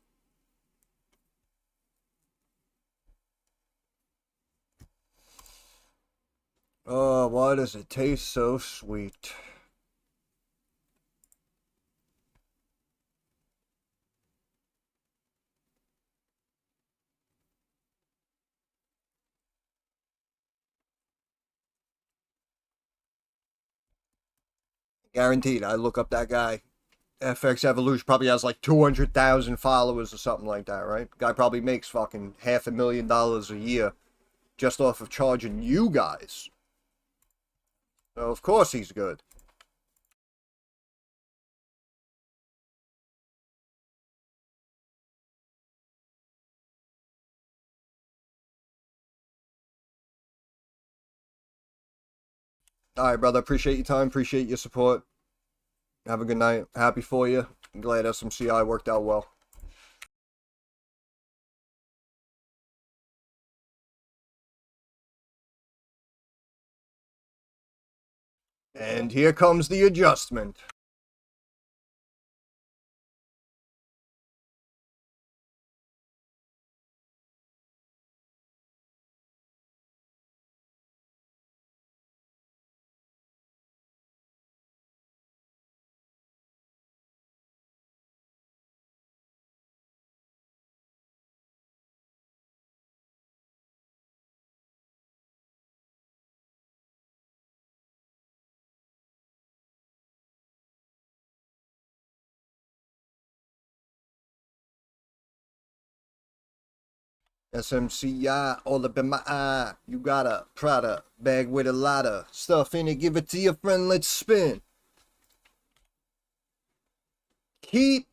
Oh, why does it taste so sweet? Guaranteed. I look up that guy. FX Evolution probably has like 200,000 followers or something like that, right? Guy probably makes fucking $500,000 a year just off of charging you guys. So of course he's good. All right, brother. Appreciate your time. Appreciate your support. Have a good night. Happy for you. I'm glad SMCI worked out well. And here comes the adjustment. SMCI, all up in my eye. You got a Prada bag with a lot of stuff in it. Give it to your friend. Let's spin. Keep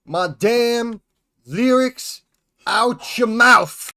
my damn lyrics out your mouth.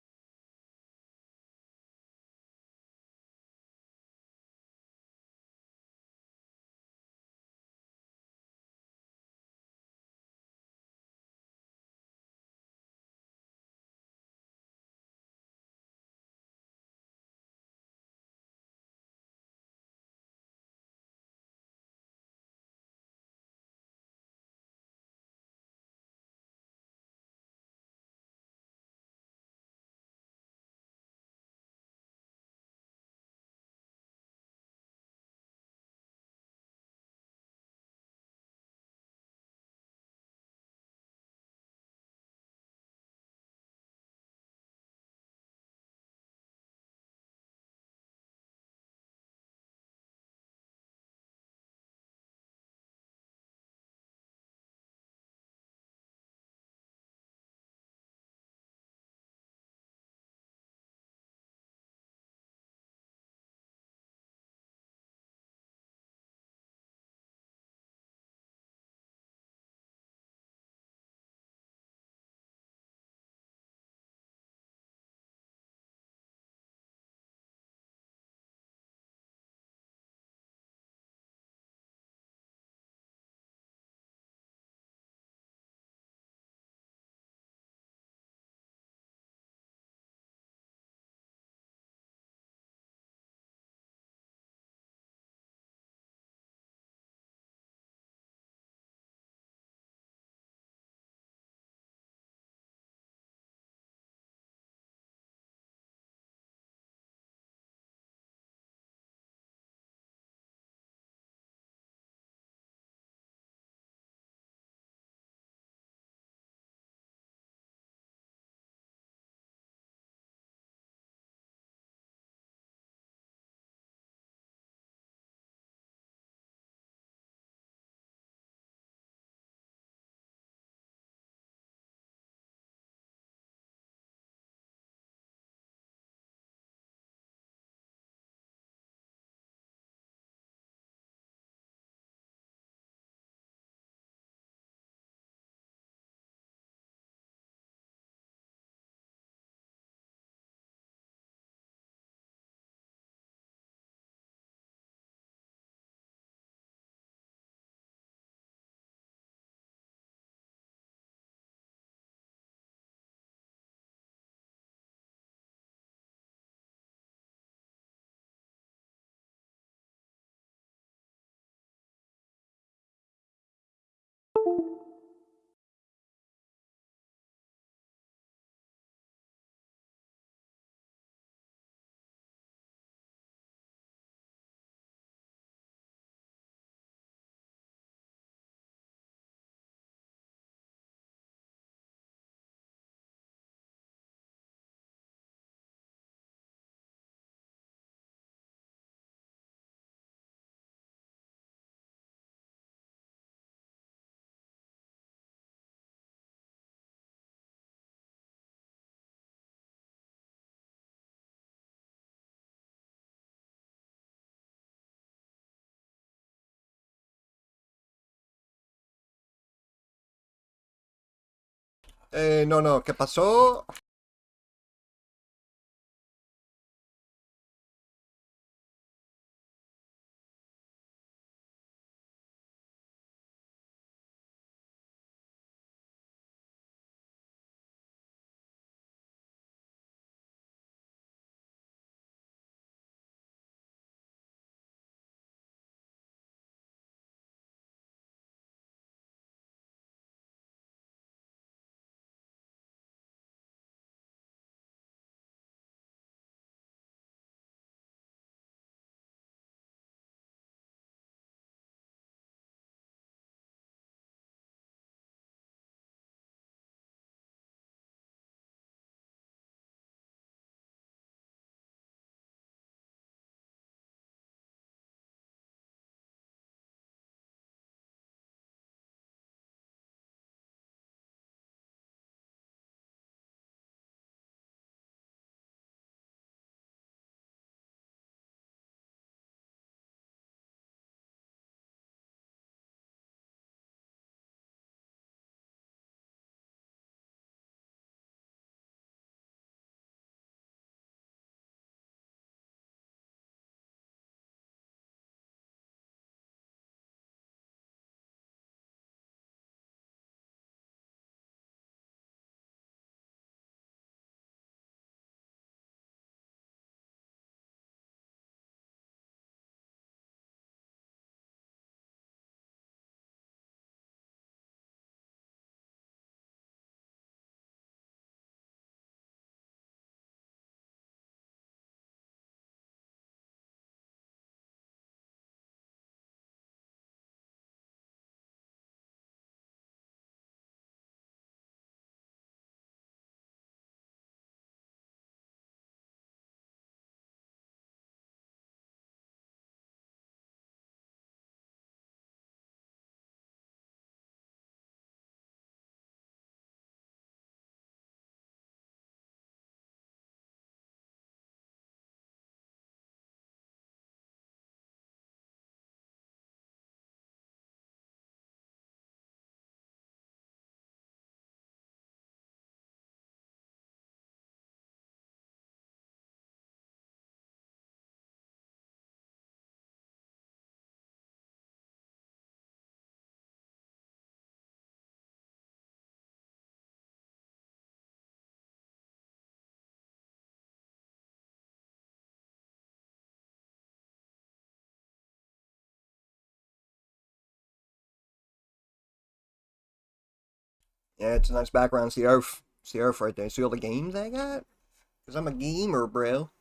No, no, ¿qué pasó? Yeah, it's a nice background. It's the Earth. It's the Earth right there. See all the games I got? Because I'm a gamer, bro.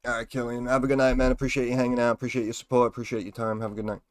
All right, Killian. Have a good night, man. Appreciate you hanging out. Appreciate your support. Appreciate your time. Have a good night.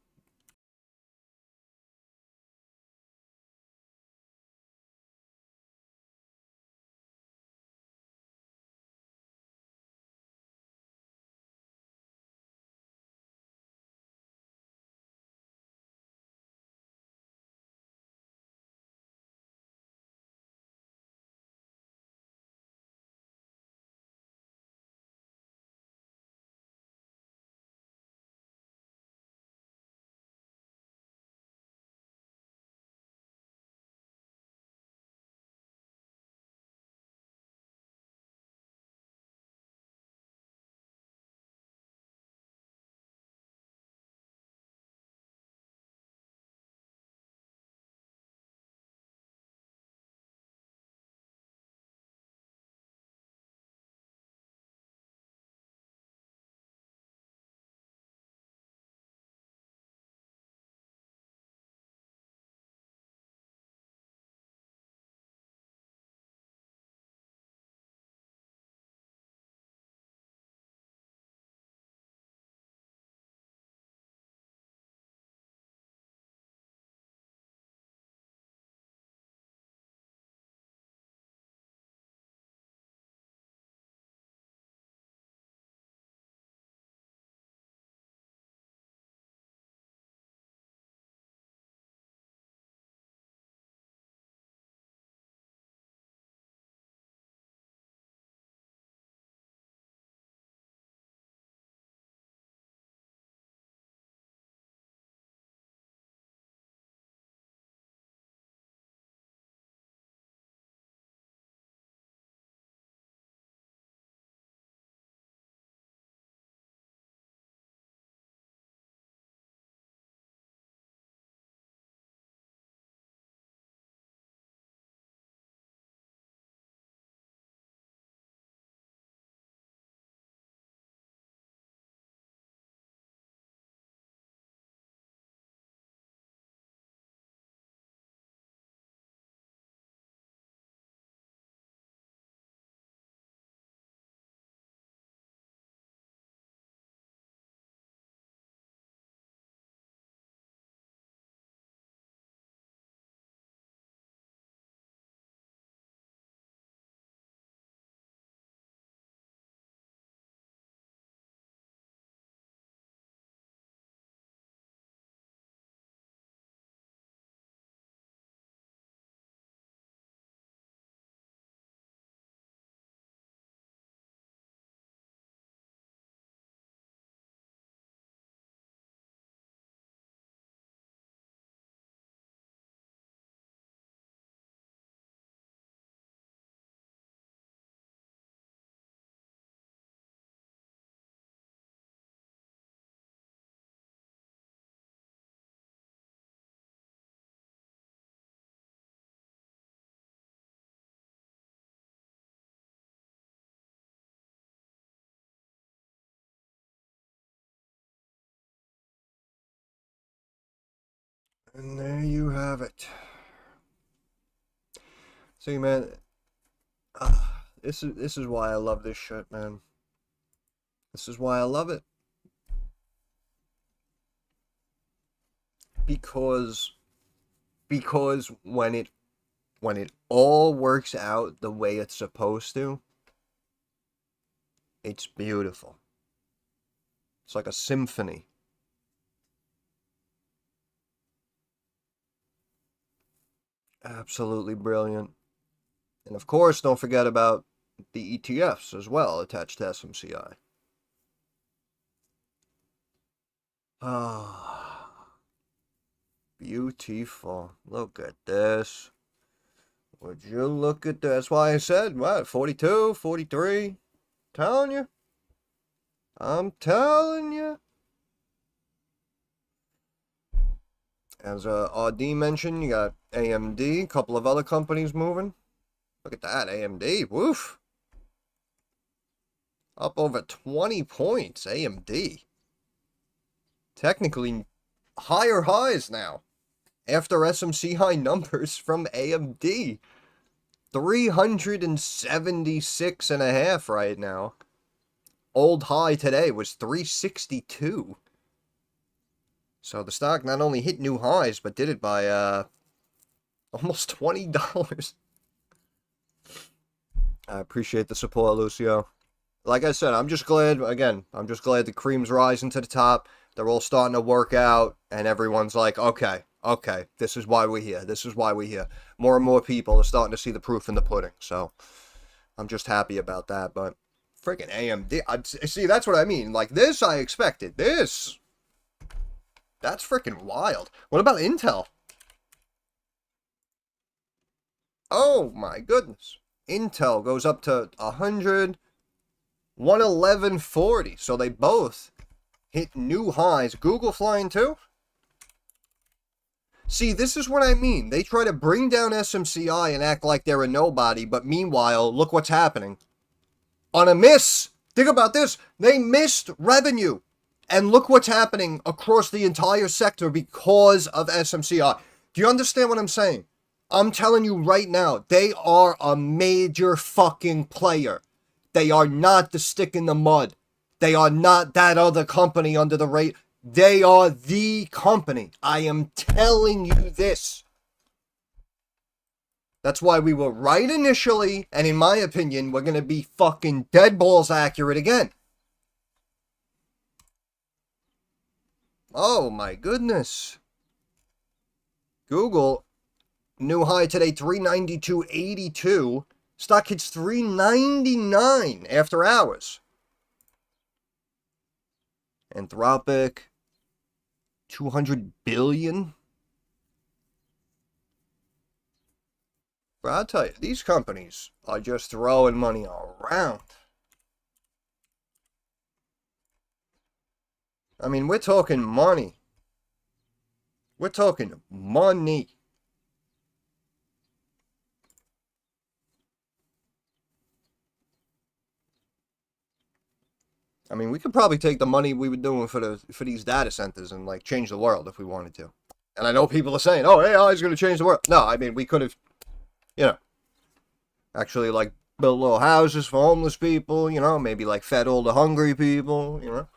And there you have it. See, man, this is why I love this shit, man. This is why I love it. Because when it all works out the way it's supposed to, it's beautiful. It's like a symphony. Absolutely brilliant. And of course, don't forget about the ETFs as well attached to SMCI. Ah, beautiful. Look at this. Would you look at this? That's why I said, what, 42, 43? Telling you. I'm telling you. As RD mentioned, you got AMD, a couple of other companies moving. Look at that, AMD. Woof. Up over 20 points, AMD. Technically, higher highs now. After SMC high numbers from AMD. 376.5 right now. Old high today was 362. So the stock not only hit new highs, but did it by almost $20. I appreciate the support, Lucio. Like I said, I'm just glad the cream's rising to the top. They're all starting to work out, and everyone's like, okay, this is why we're here. This is why we're here. More and more people are starting to see the proof in the pudding. So I'm just happy about that. But freaking AMD, see, that's what I mean. Like this, I expected. That's freaking wild. What about Intel? Oh my goodness. Intel goes up to 111.40. So they both hit new highs. Google flying too? See, this is what I mean. They try to bring down SMCI and act like they're a nobody, but meanwhile, look what's happening. On a miss, think about this. They missed revenue. And look what's happening across the entire sector because of SMCI. Do you understand what I'm saying? I'm telling you right now, they are a major fucking player. They are not the stick in the mud. They are not that other company under the rate. They are the company. I am telling you this. That's why we were right initially, and in my opinion, we're going to be fucking dead balls accurate again. Oh my goodness. Google, new high today, 392.82. Stock hits 399 after hours. Anthropic, 200 billion. But I'll tell you, these companies are just throwing money around. I mean, we're talking money. We're talking money. I mean, we could probably take the money we were doing for these data centers and like change the world if we wanted to. And I know people are saying, "Oh, AI is going to change the world." No, I mean, we could have, actually like built little houses for homeless people. Maybe like fed all the hungry people.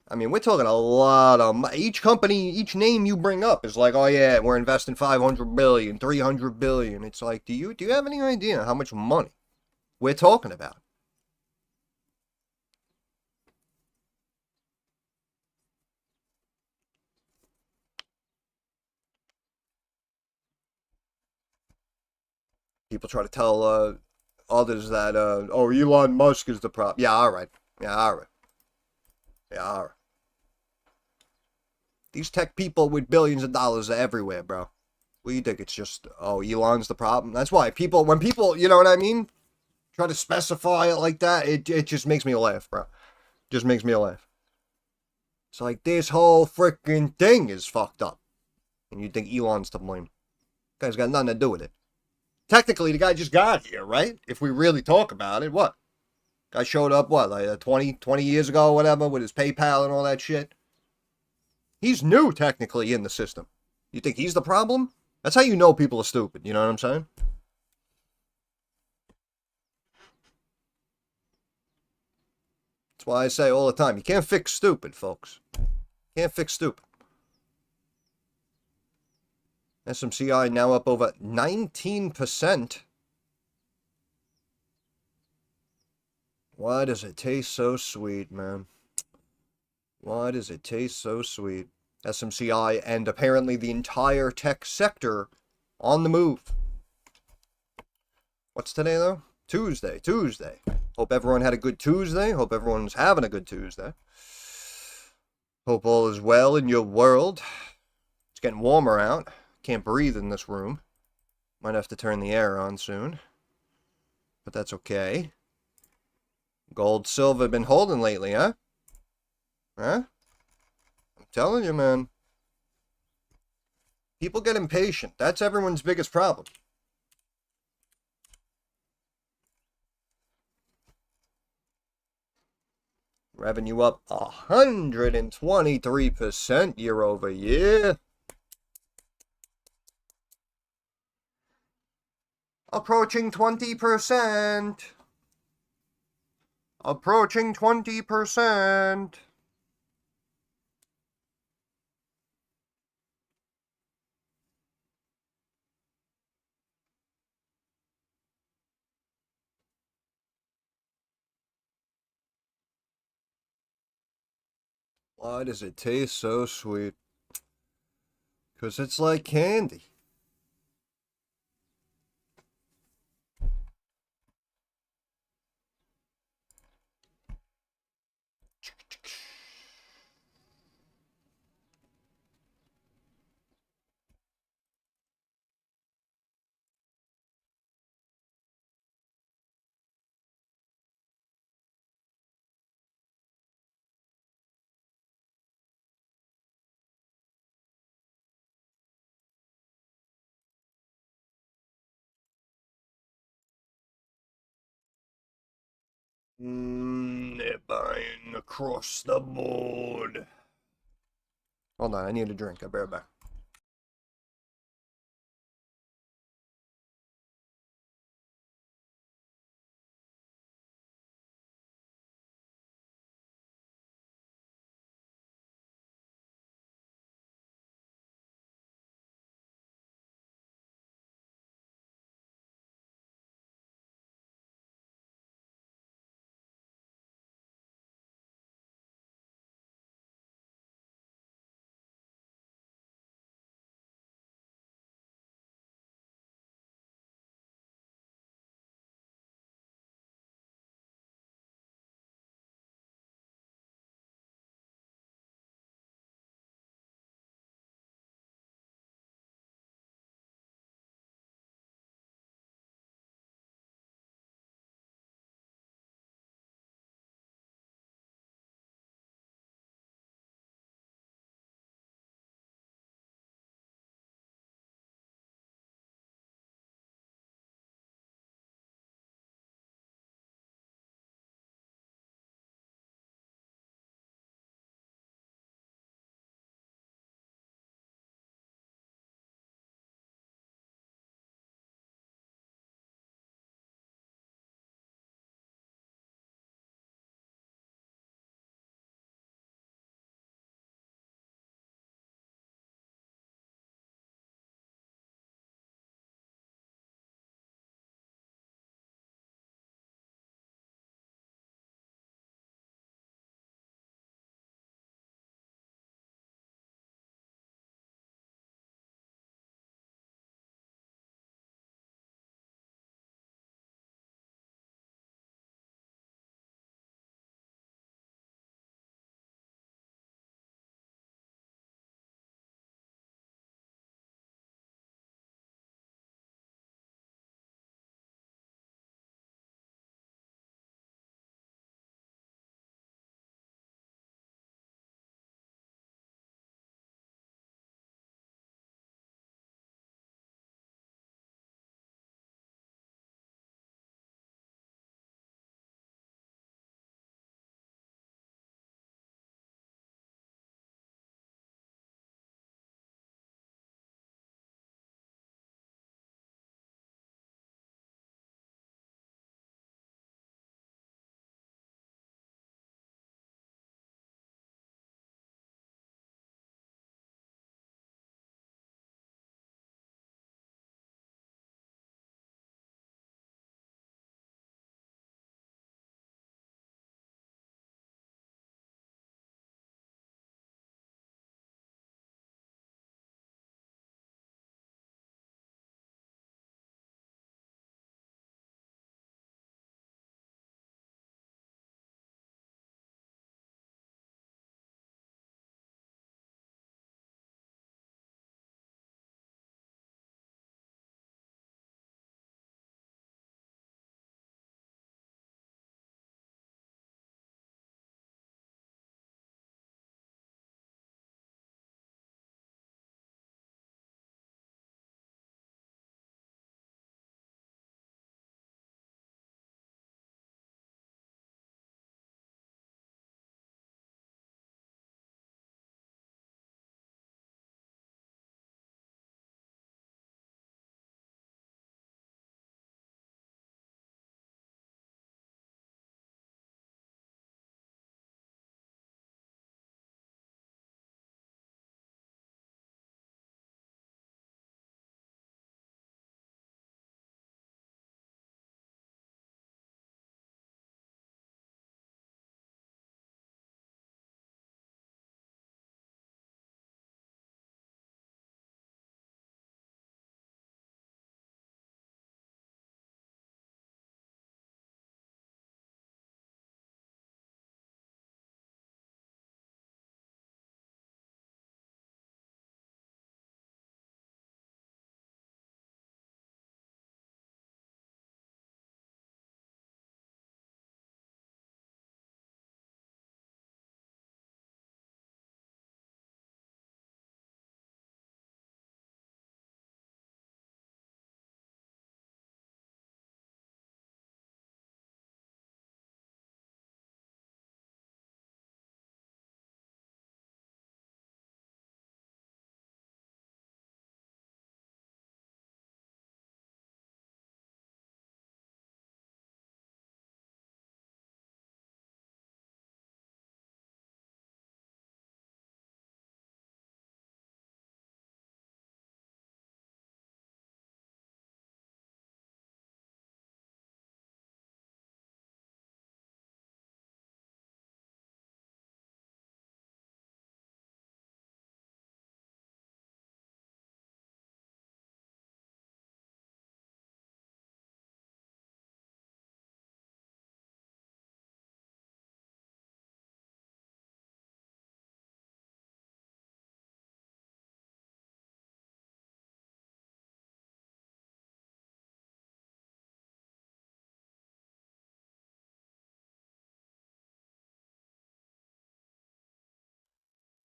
I mean, we're talking a lot of money. Each company, each name you bring up is like, "Oh yeah, we're investing 500 billion, 300 billion." It's like, do you have any idea how much money we're talking about? People try to tell others that, oh, Elon Musk is the problem. Yeah, all right. Yeah, all right. Yeah, all right. These tech people with billions of dollars are everywhere, bro. What do you think? It's just, oh, Elon's the problem? That's why when people, you know what I mean? Try to specify it like that, it just makes me laugh, bro. Just makes me laugh. It's like this whole freaking thing is fucked up. And you think Elon's to blame. Guy's got nothing to do with it. Technically, the guy just got here, right? If we really talk about it, what? Guy showed up, what, like 20 years ago or whatever, with his PayPal and all that shit? He's new, technically, in the system. You think he's the problem? That's how you know people are stupid. You know what I'm saying? That's why I say all the time, you can't fix stupid, folks. Can't fix stupid. SMCI now up over 19%. Why does it taste so sweet, man? Why does it taste so sweet? SMCI and apparently the entire tech sector on the move. What's today, though? Tuesday. Hope everyone had a good Tuesday. Hope everyone's having a good Tuesday. Hope all is well in your world. It's getting warmer out. Can't breathe in this room. Might have to turn the air on soon. But that's okay. Gold, silver been holding lately, huh? Huh? I'm telling you, man. People get impatient. That's everyone's biggest problem. Revenue up 123% year over year. Approaching 20%. Approaching 20%. Why does it taste so sweet? Because it's like candy. They're buying across the board. Hold on, I need a drink. I'll be right back.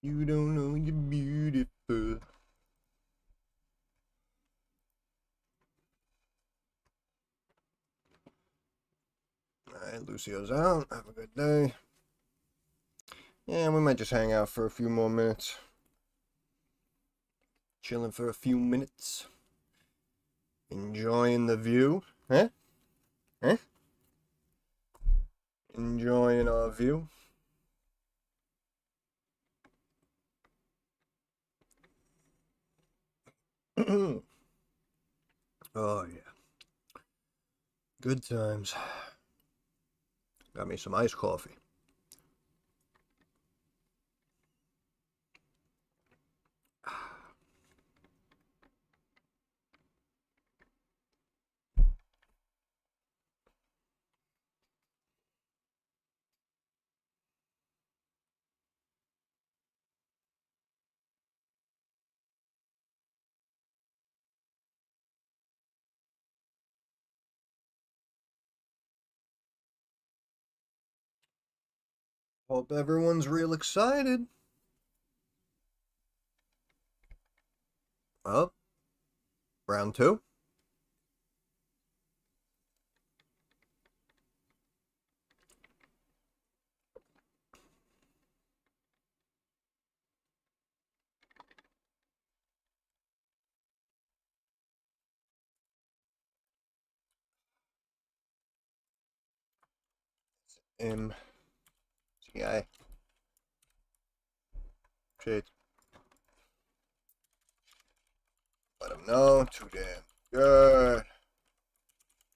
You don't know you're beautiful. Alright, Lucio's out. Have a good day. Yeah, we might just hang out for a few more minutes. Chilling for a few minutes. Enjoying the view. Huh? Huh? Enjoying our view. Oh, yeah. Good times. Got me some iced coffee. Hope everyone's real excited. Well, round two. Smci. Shit. Let them know. Too damn good.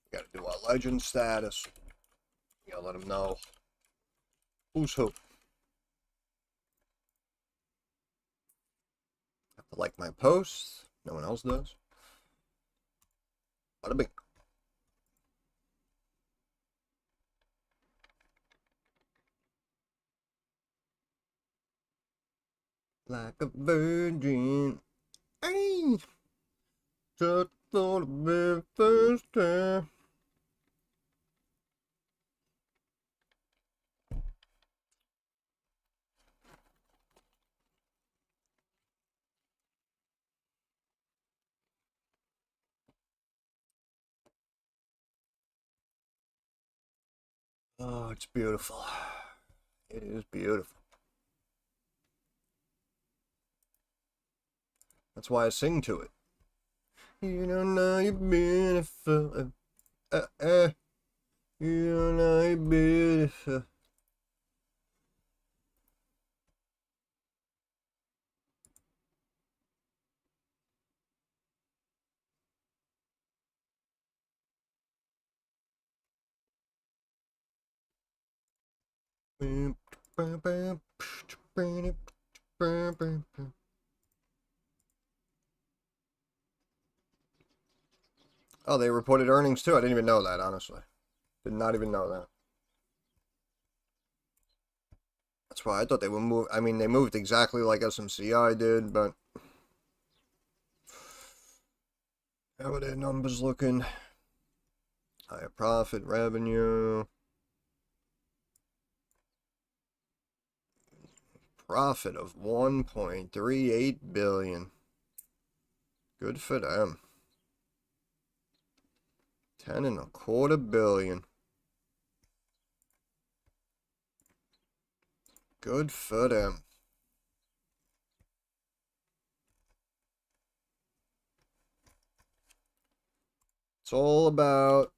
We gotta do our legend status. You gotta let them know who's who. Have to like my posts. No one else does. Bada bing. Like a virgin. Ay, just for the very first time. Oh, it's beautiful. It is beautiful. That's why I sing to it. You don't know you're beautiful. You don't know you're beautiful. Oh, they reported earnings too. I didn't even know that, honestly. Did not even know that. That's why I thought they would move. I mean, they moved exactly like SMCI did, but how are their numbers looking? Higher profit, revenue, profit of 1.38 billion. Good for them. 10.25 billion. Good for them. It's all about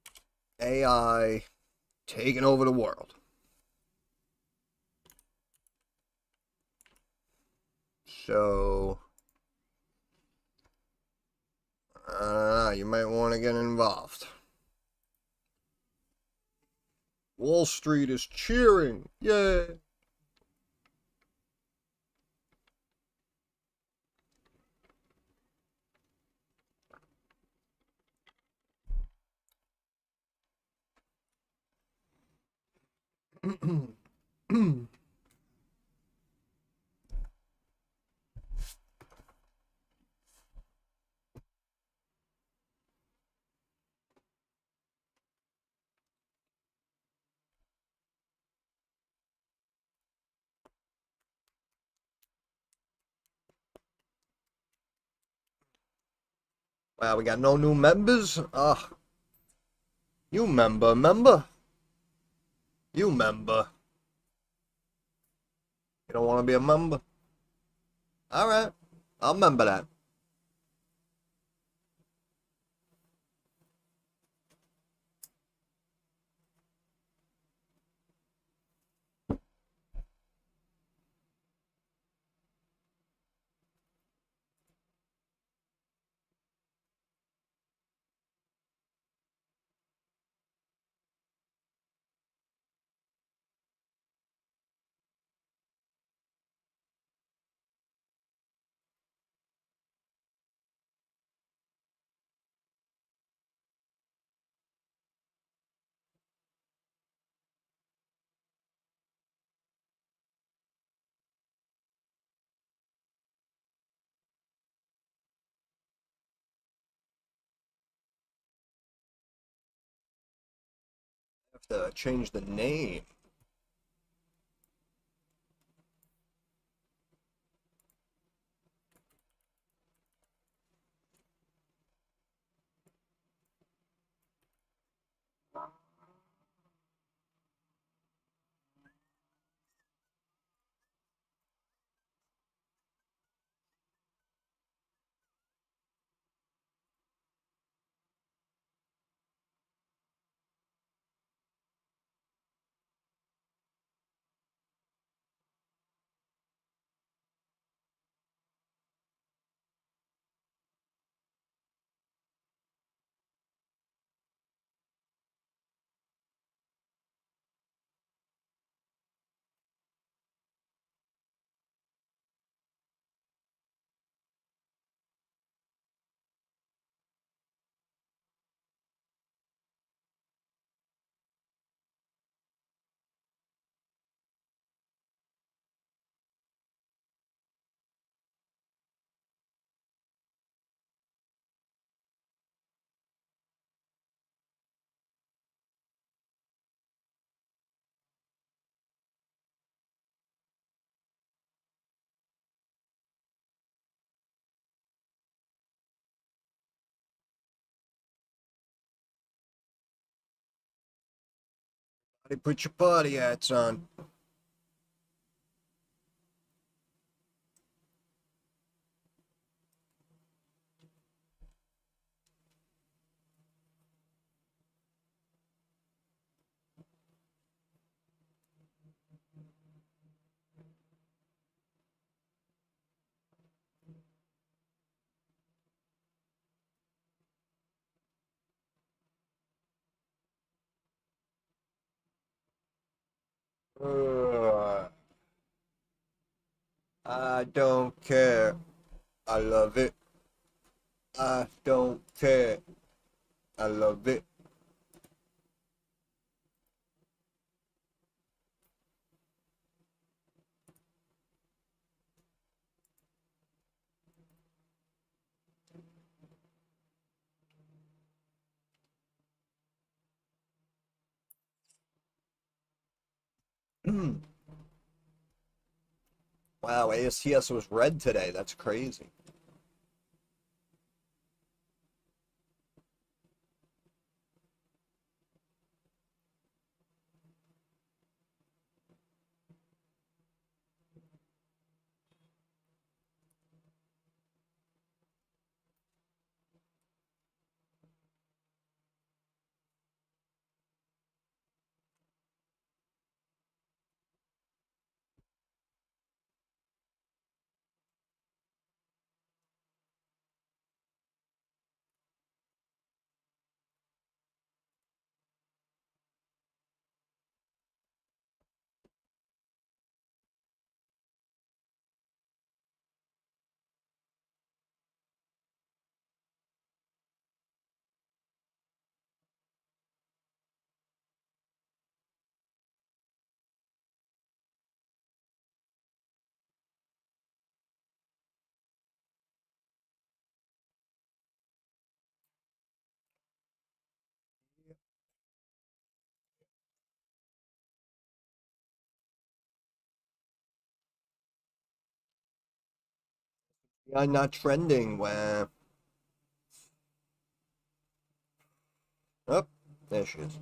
AI taking over the world. So, I don't know, you might want to get involved. Wall Street is cheering. Yay. Wow, we got no new members? Ugh. You member? You member. You don't want to be a member? Alright. I'll member that. Have to change the name. Put your party hats on. Ugh. I don't care. I love it. I don't care. I love it. Wow, ASTS was red today. That's crazy. I'm not trending. Wow. There she is.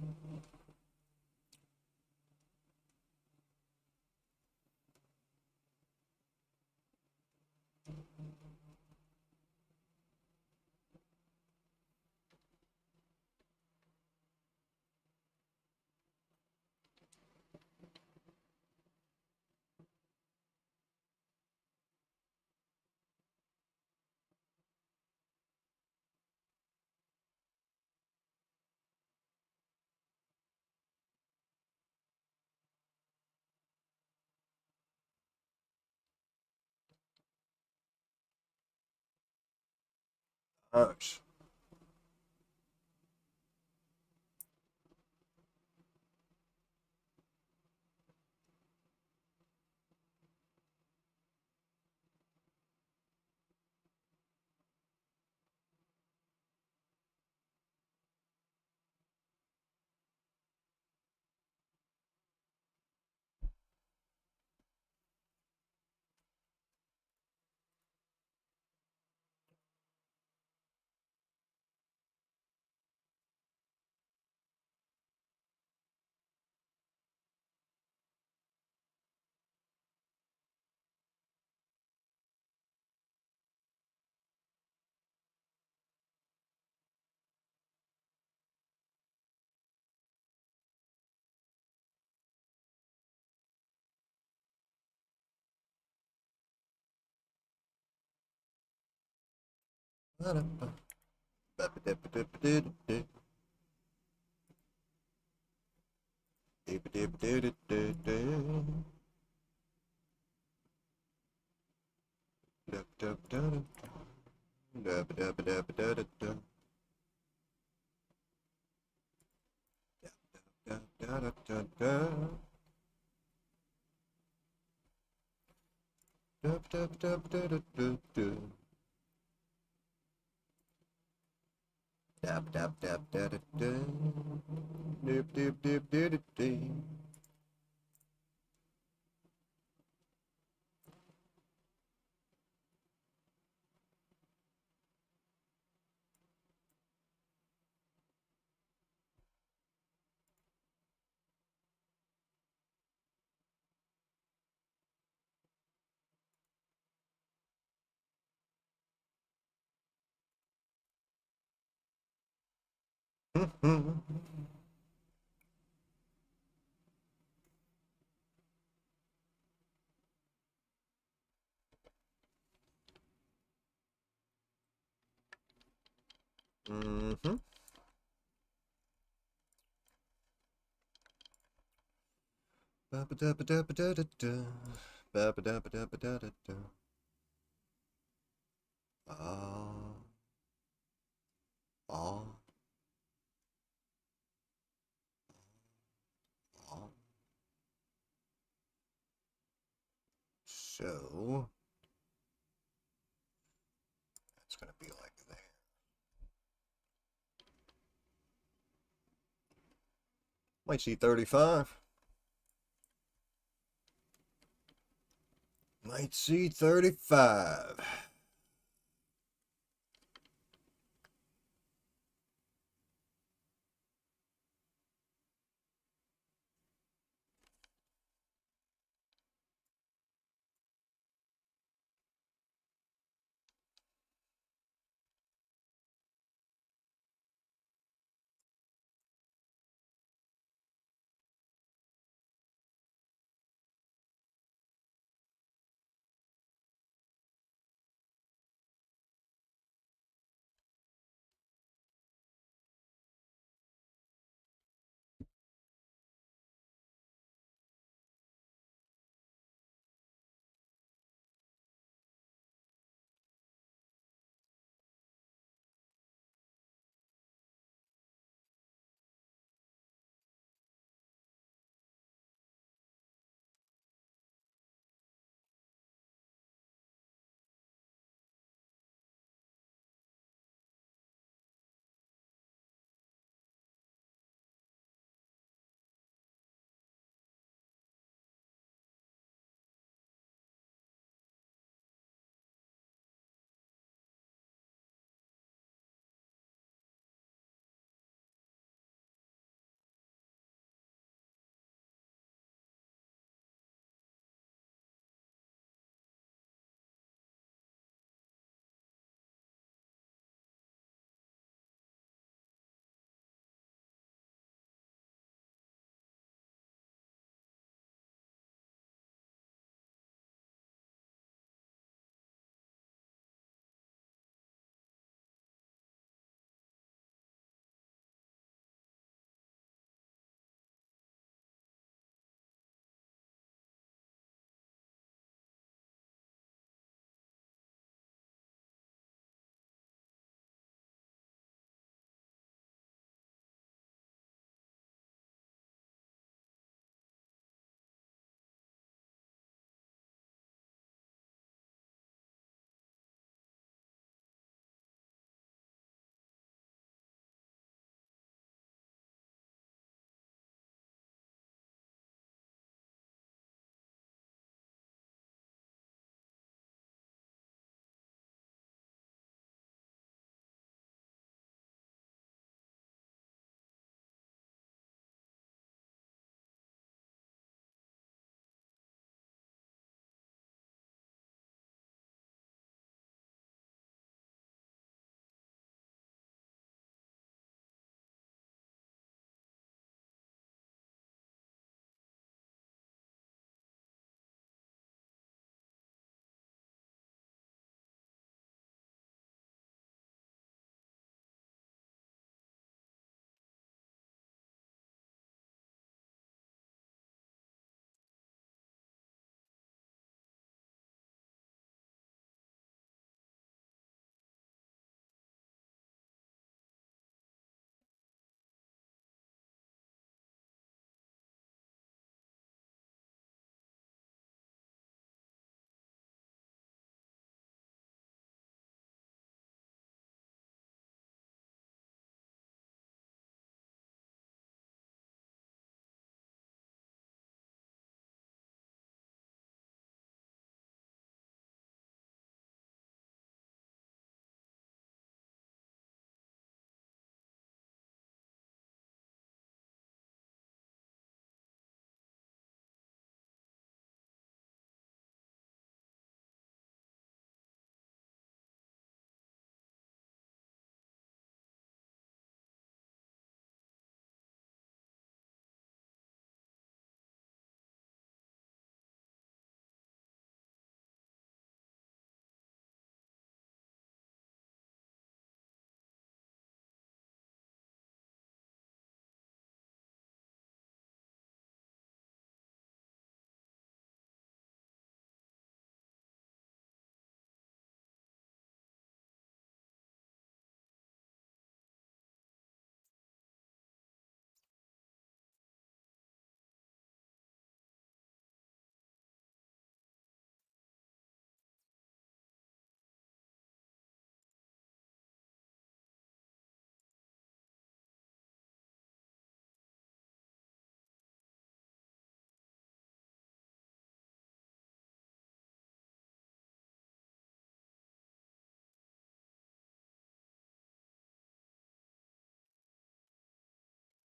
Nice. Mm-hmm. Ah, ah. So it's gonna be like there. Might see 35. Might see 35.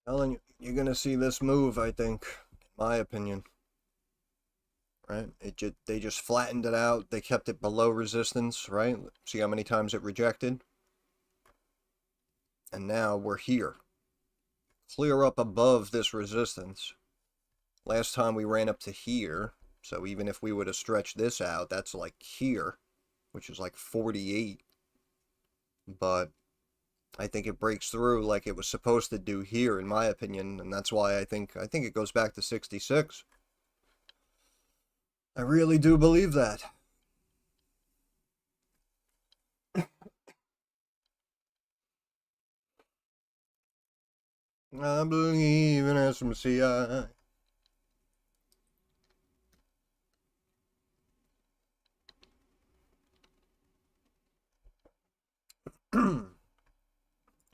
Telling you, you're gonna see this move, I think, in my opinion. Right? They just flattened it out. They kept it below resistance, right? See how many times it rejected? And now we're here. Clear up above this resistance. Last time we ran up to here, so even if we were to stretch this out, that's like here, which is like 48. But I think it breaks through like it was supposed to do here, in my opinion, and that's why I think it goes back to 66. I really do believe that. I believe in Smci.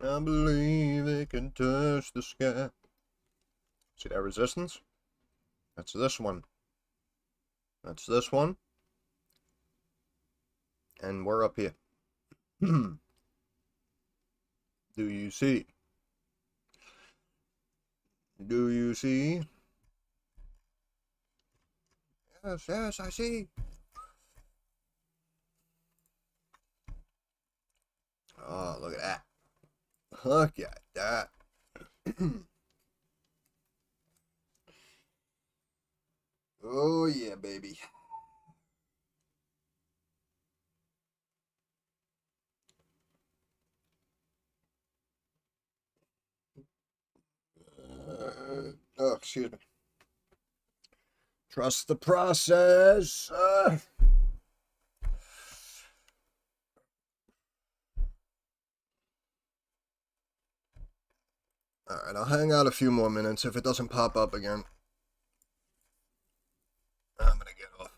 I believe it can touch the sky. See that resistance? That's this one. That's this one. And we're up here. Do you see? Do you see? Yes, yes, I see. Oh, look at that. Look at that. Oh, yeah, baby. Oh, excuse me. Trust the process. Alright, I'll hang out a few more minutes. If it doesn't pop up again, I'm gonna get off.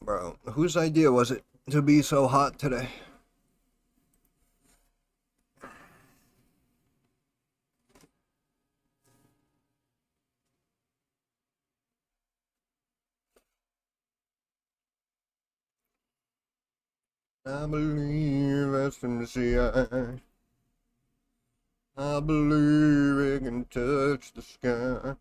Bro, whose idea was it to be so hot today? I believe SMCI. I believe it can touch the sky.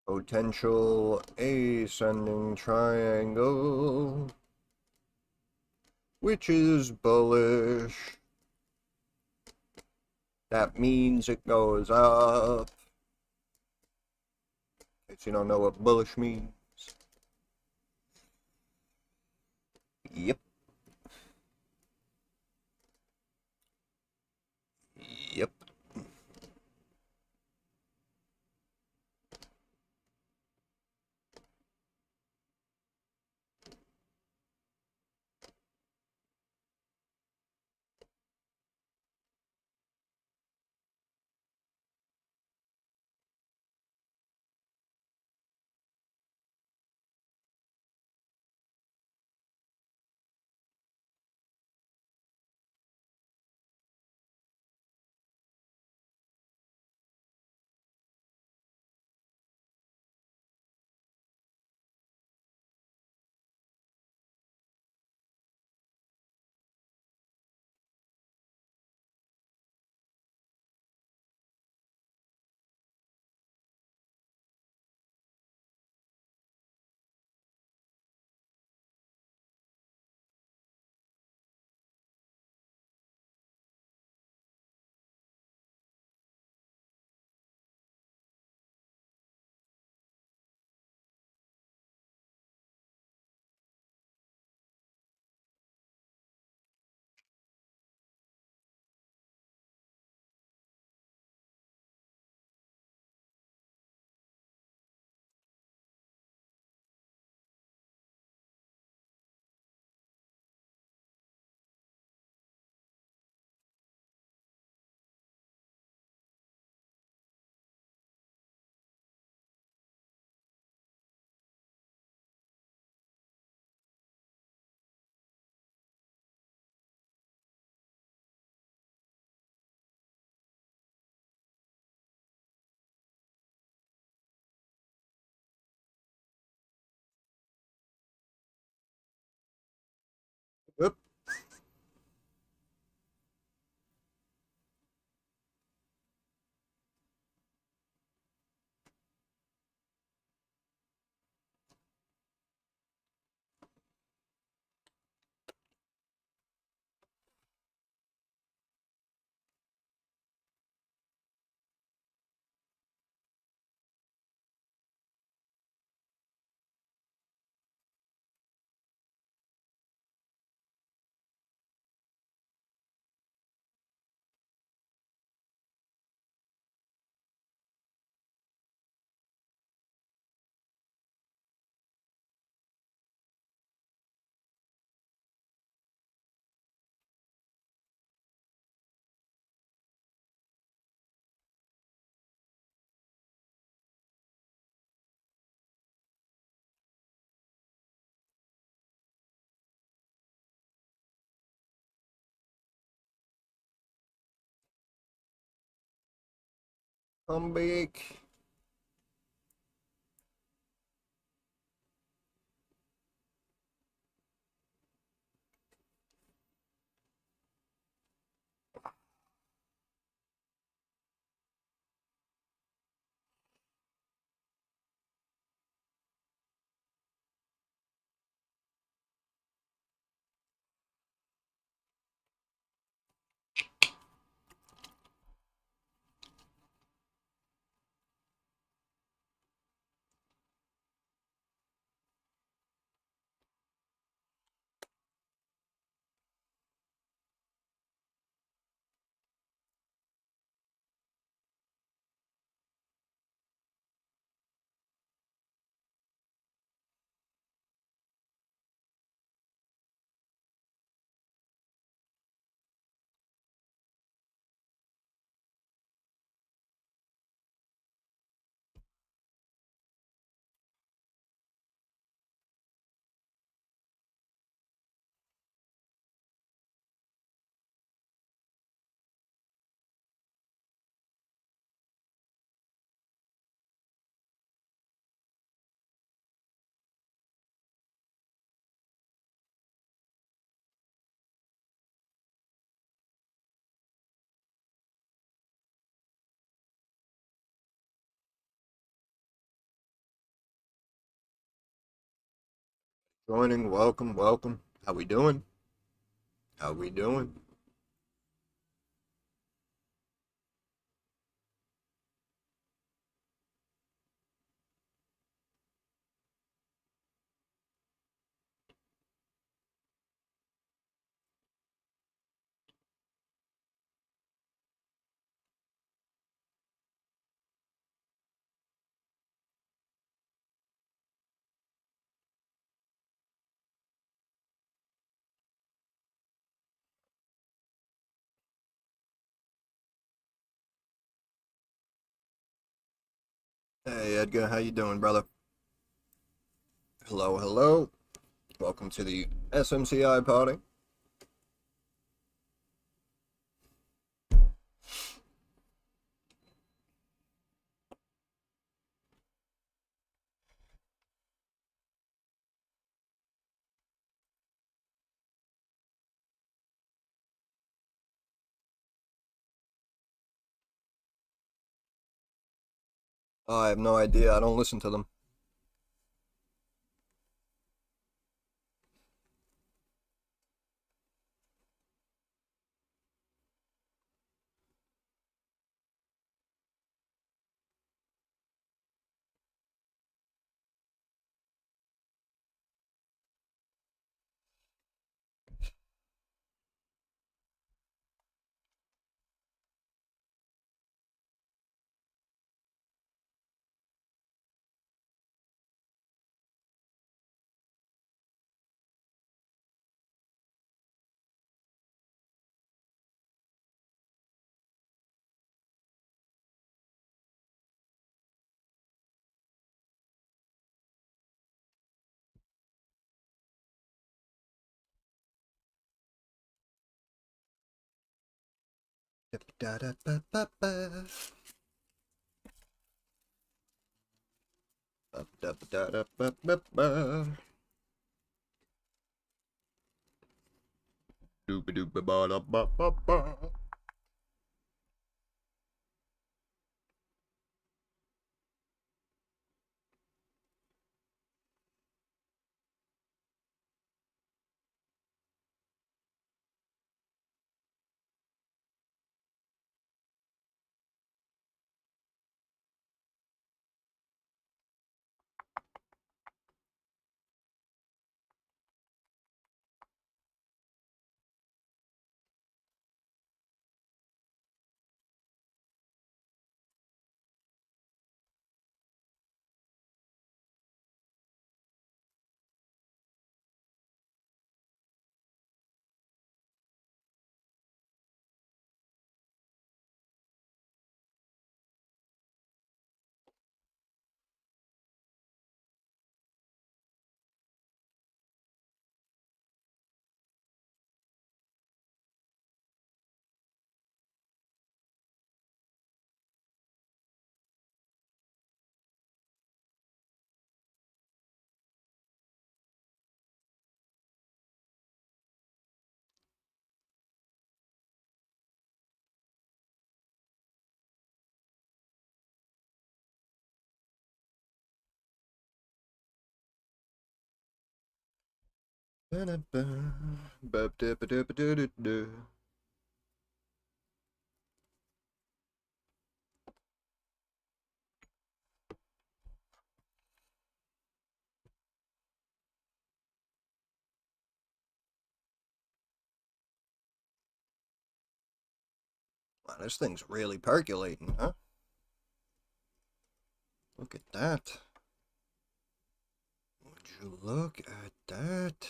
Potential ascending triangle, which is bullish. That means it goes up. In case you don't know what bullish means. Yep. Yep. Oop. Come back. Joining, welcome, welcome. How we doing? How we doing? Hey Edgar, how you doing, brother? Hello, hello. Welcome to the SMCI party. I have no idea. I don't listen to them. Da-da-ba-ba-ba. Da-da-ba-ba-ba-ba. Doop-a-doop-a-ba-da-ba-ba-ba. Ba-da-ba-ba-da-ba-da-ba-da-da-da. Wow, this thing's really percolating, huh? Look at that. Would you look at that?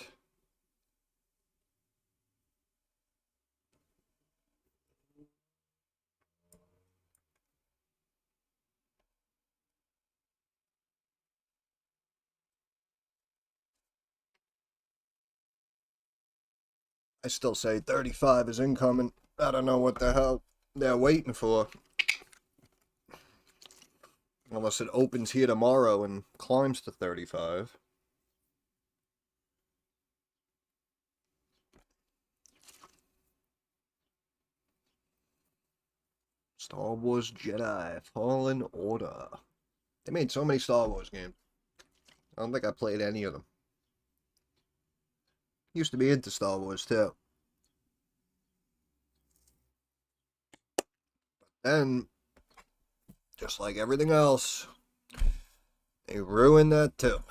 I still say 35 is incoming. I don't know what the hell they're waiting for. Unless it opens here tomorrow and climbs to 35. Star Wars Jedi Fallen Order. They made so many Star Wars games. I don't think I played any of them. Used to be into Star Wars too. Then, just like everything else, they ruined that too.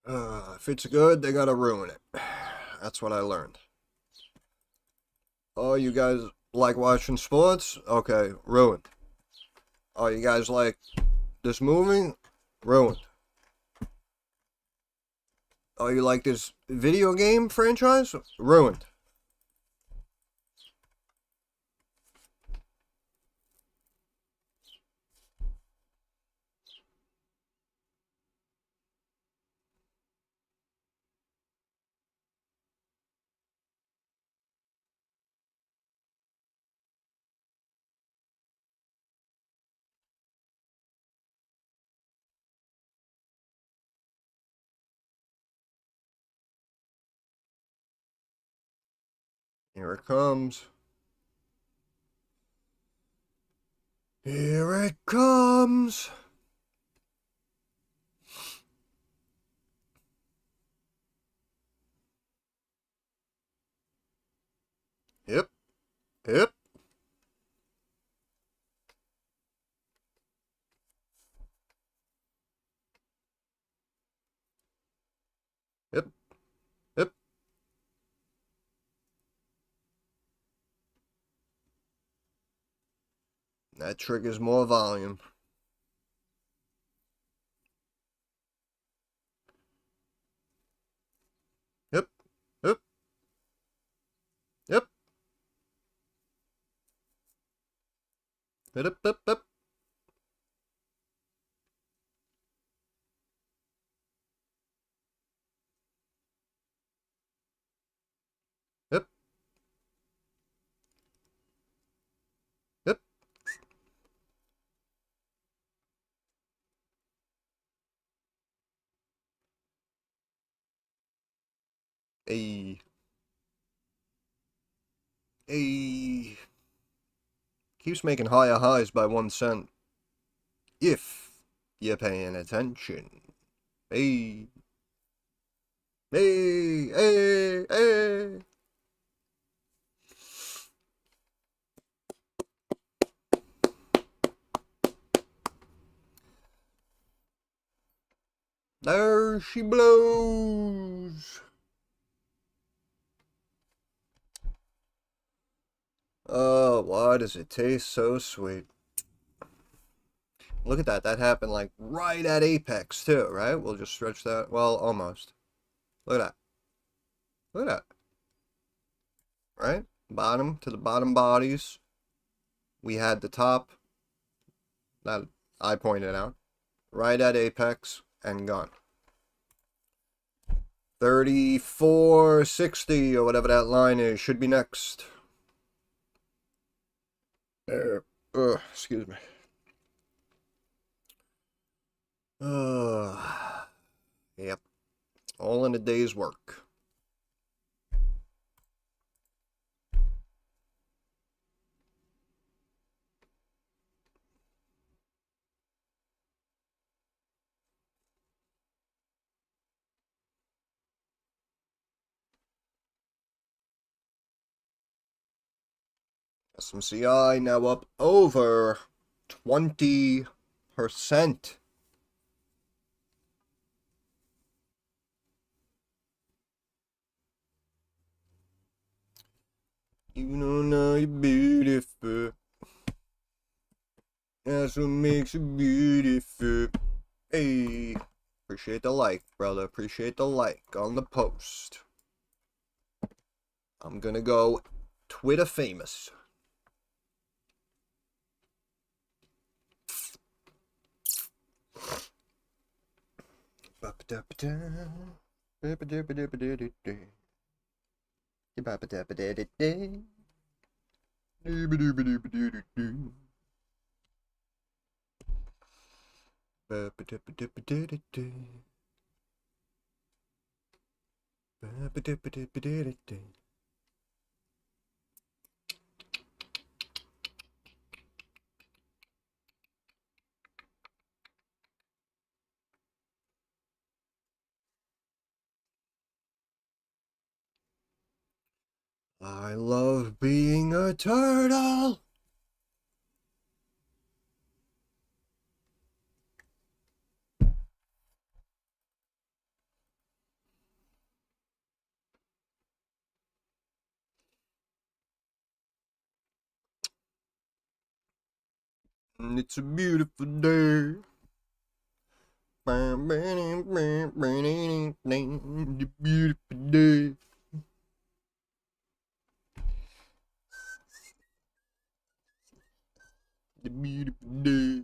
If it's good, they gotta ruin it. That's what I learned. Oh, you guys like watching sports? Okay, ruined. Oh, you guys like this movie? Ruined. Oh, you like this video game franchise? Ruined. Here it comes. Here it comes. Yep, yep, yep, yep. That triggers more volume. Yep, yep, yep. Yep, yep, yep. Yep, yep. A. A. Keeps making higher highs by 1 cent. If you're paying attention. Hey. Hey. Hey. Hey. There she blows. Oh, why does it taste so sweet? Look at that. That happened like right at apex too, right? We'll just stretch that. Well, almost. Look at that. Look at that. Right? Bottom to the bottom bodies. We had the top that I pointed out. Right at apex and gone. 34.60 or whatever that line is should be next. Excuse me. Yep. All in a day's work. Smci now up over 20%. You don't know you're beautiful. That's what makes you beautiful. Hey, appreciate the like, brother. Appreciate the like on the post. I'm gonna go Twitter famous. I love being a turtle. And it's a beautiful day. The beautiful day. The beautiful day.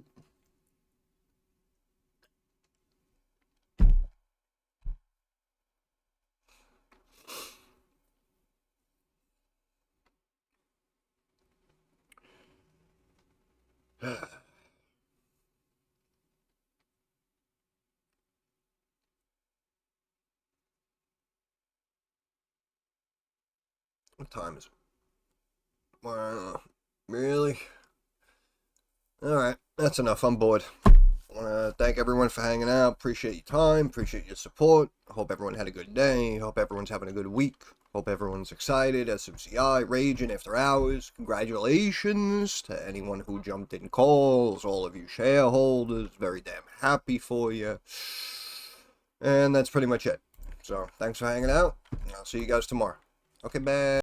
What time is it? Wow, really? Alright, that's enough. I'm bored. I want to thank everyone for hanging out. Appreciate your time. Appreciate your support. I hope everyone had a good day. Hope everyone's having a good week. Hope everyone's excited. SMCI, raging after hours. Congratulations to anyone who jumped in calls. All of you shareholders. Very damn happy for you. And that's pretty much it. So, thanks for hanging out. I'll see you guys tomorrow. Okay, bye.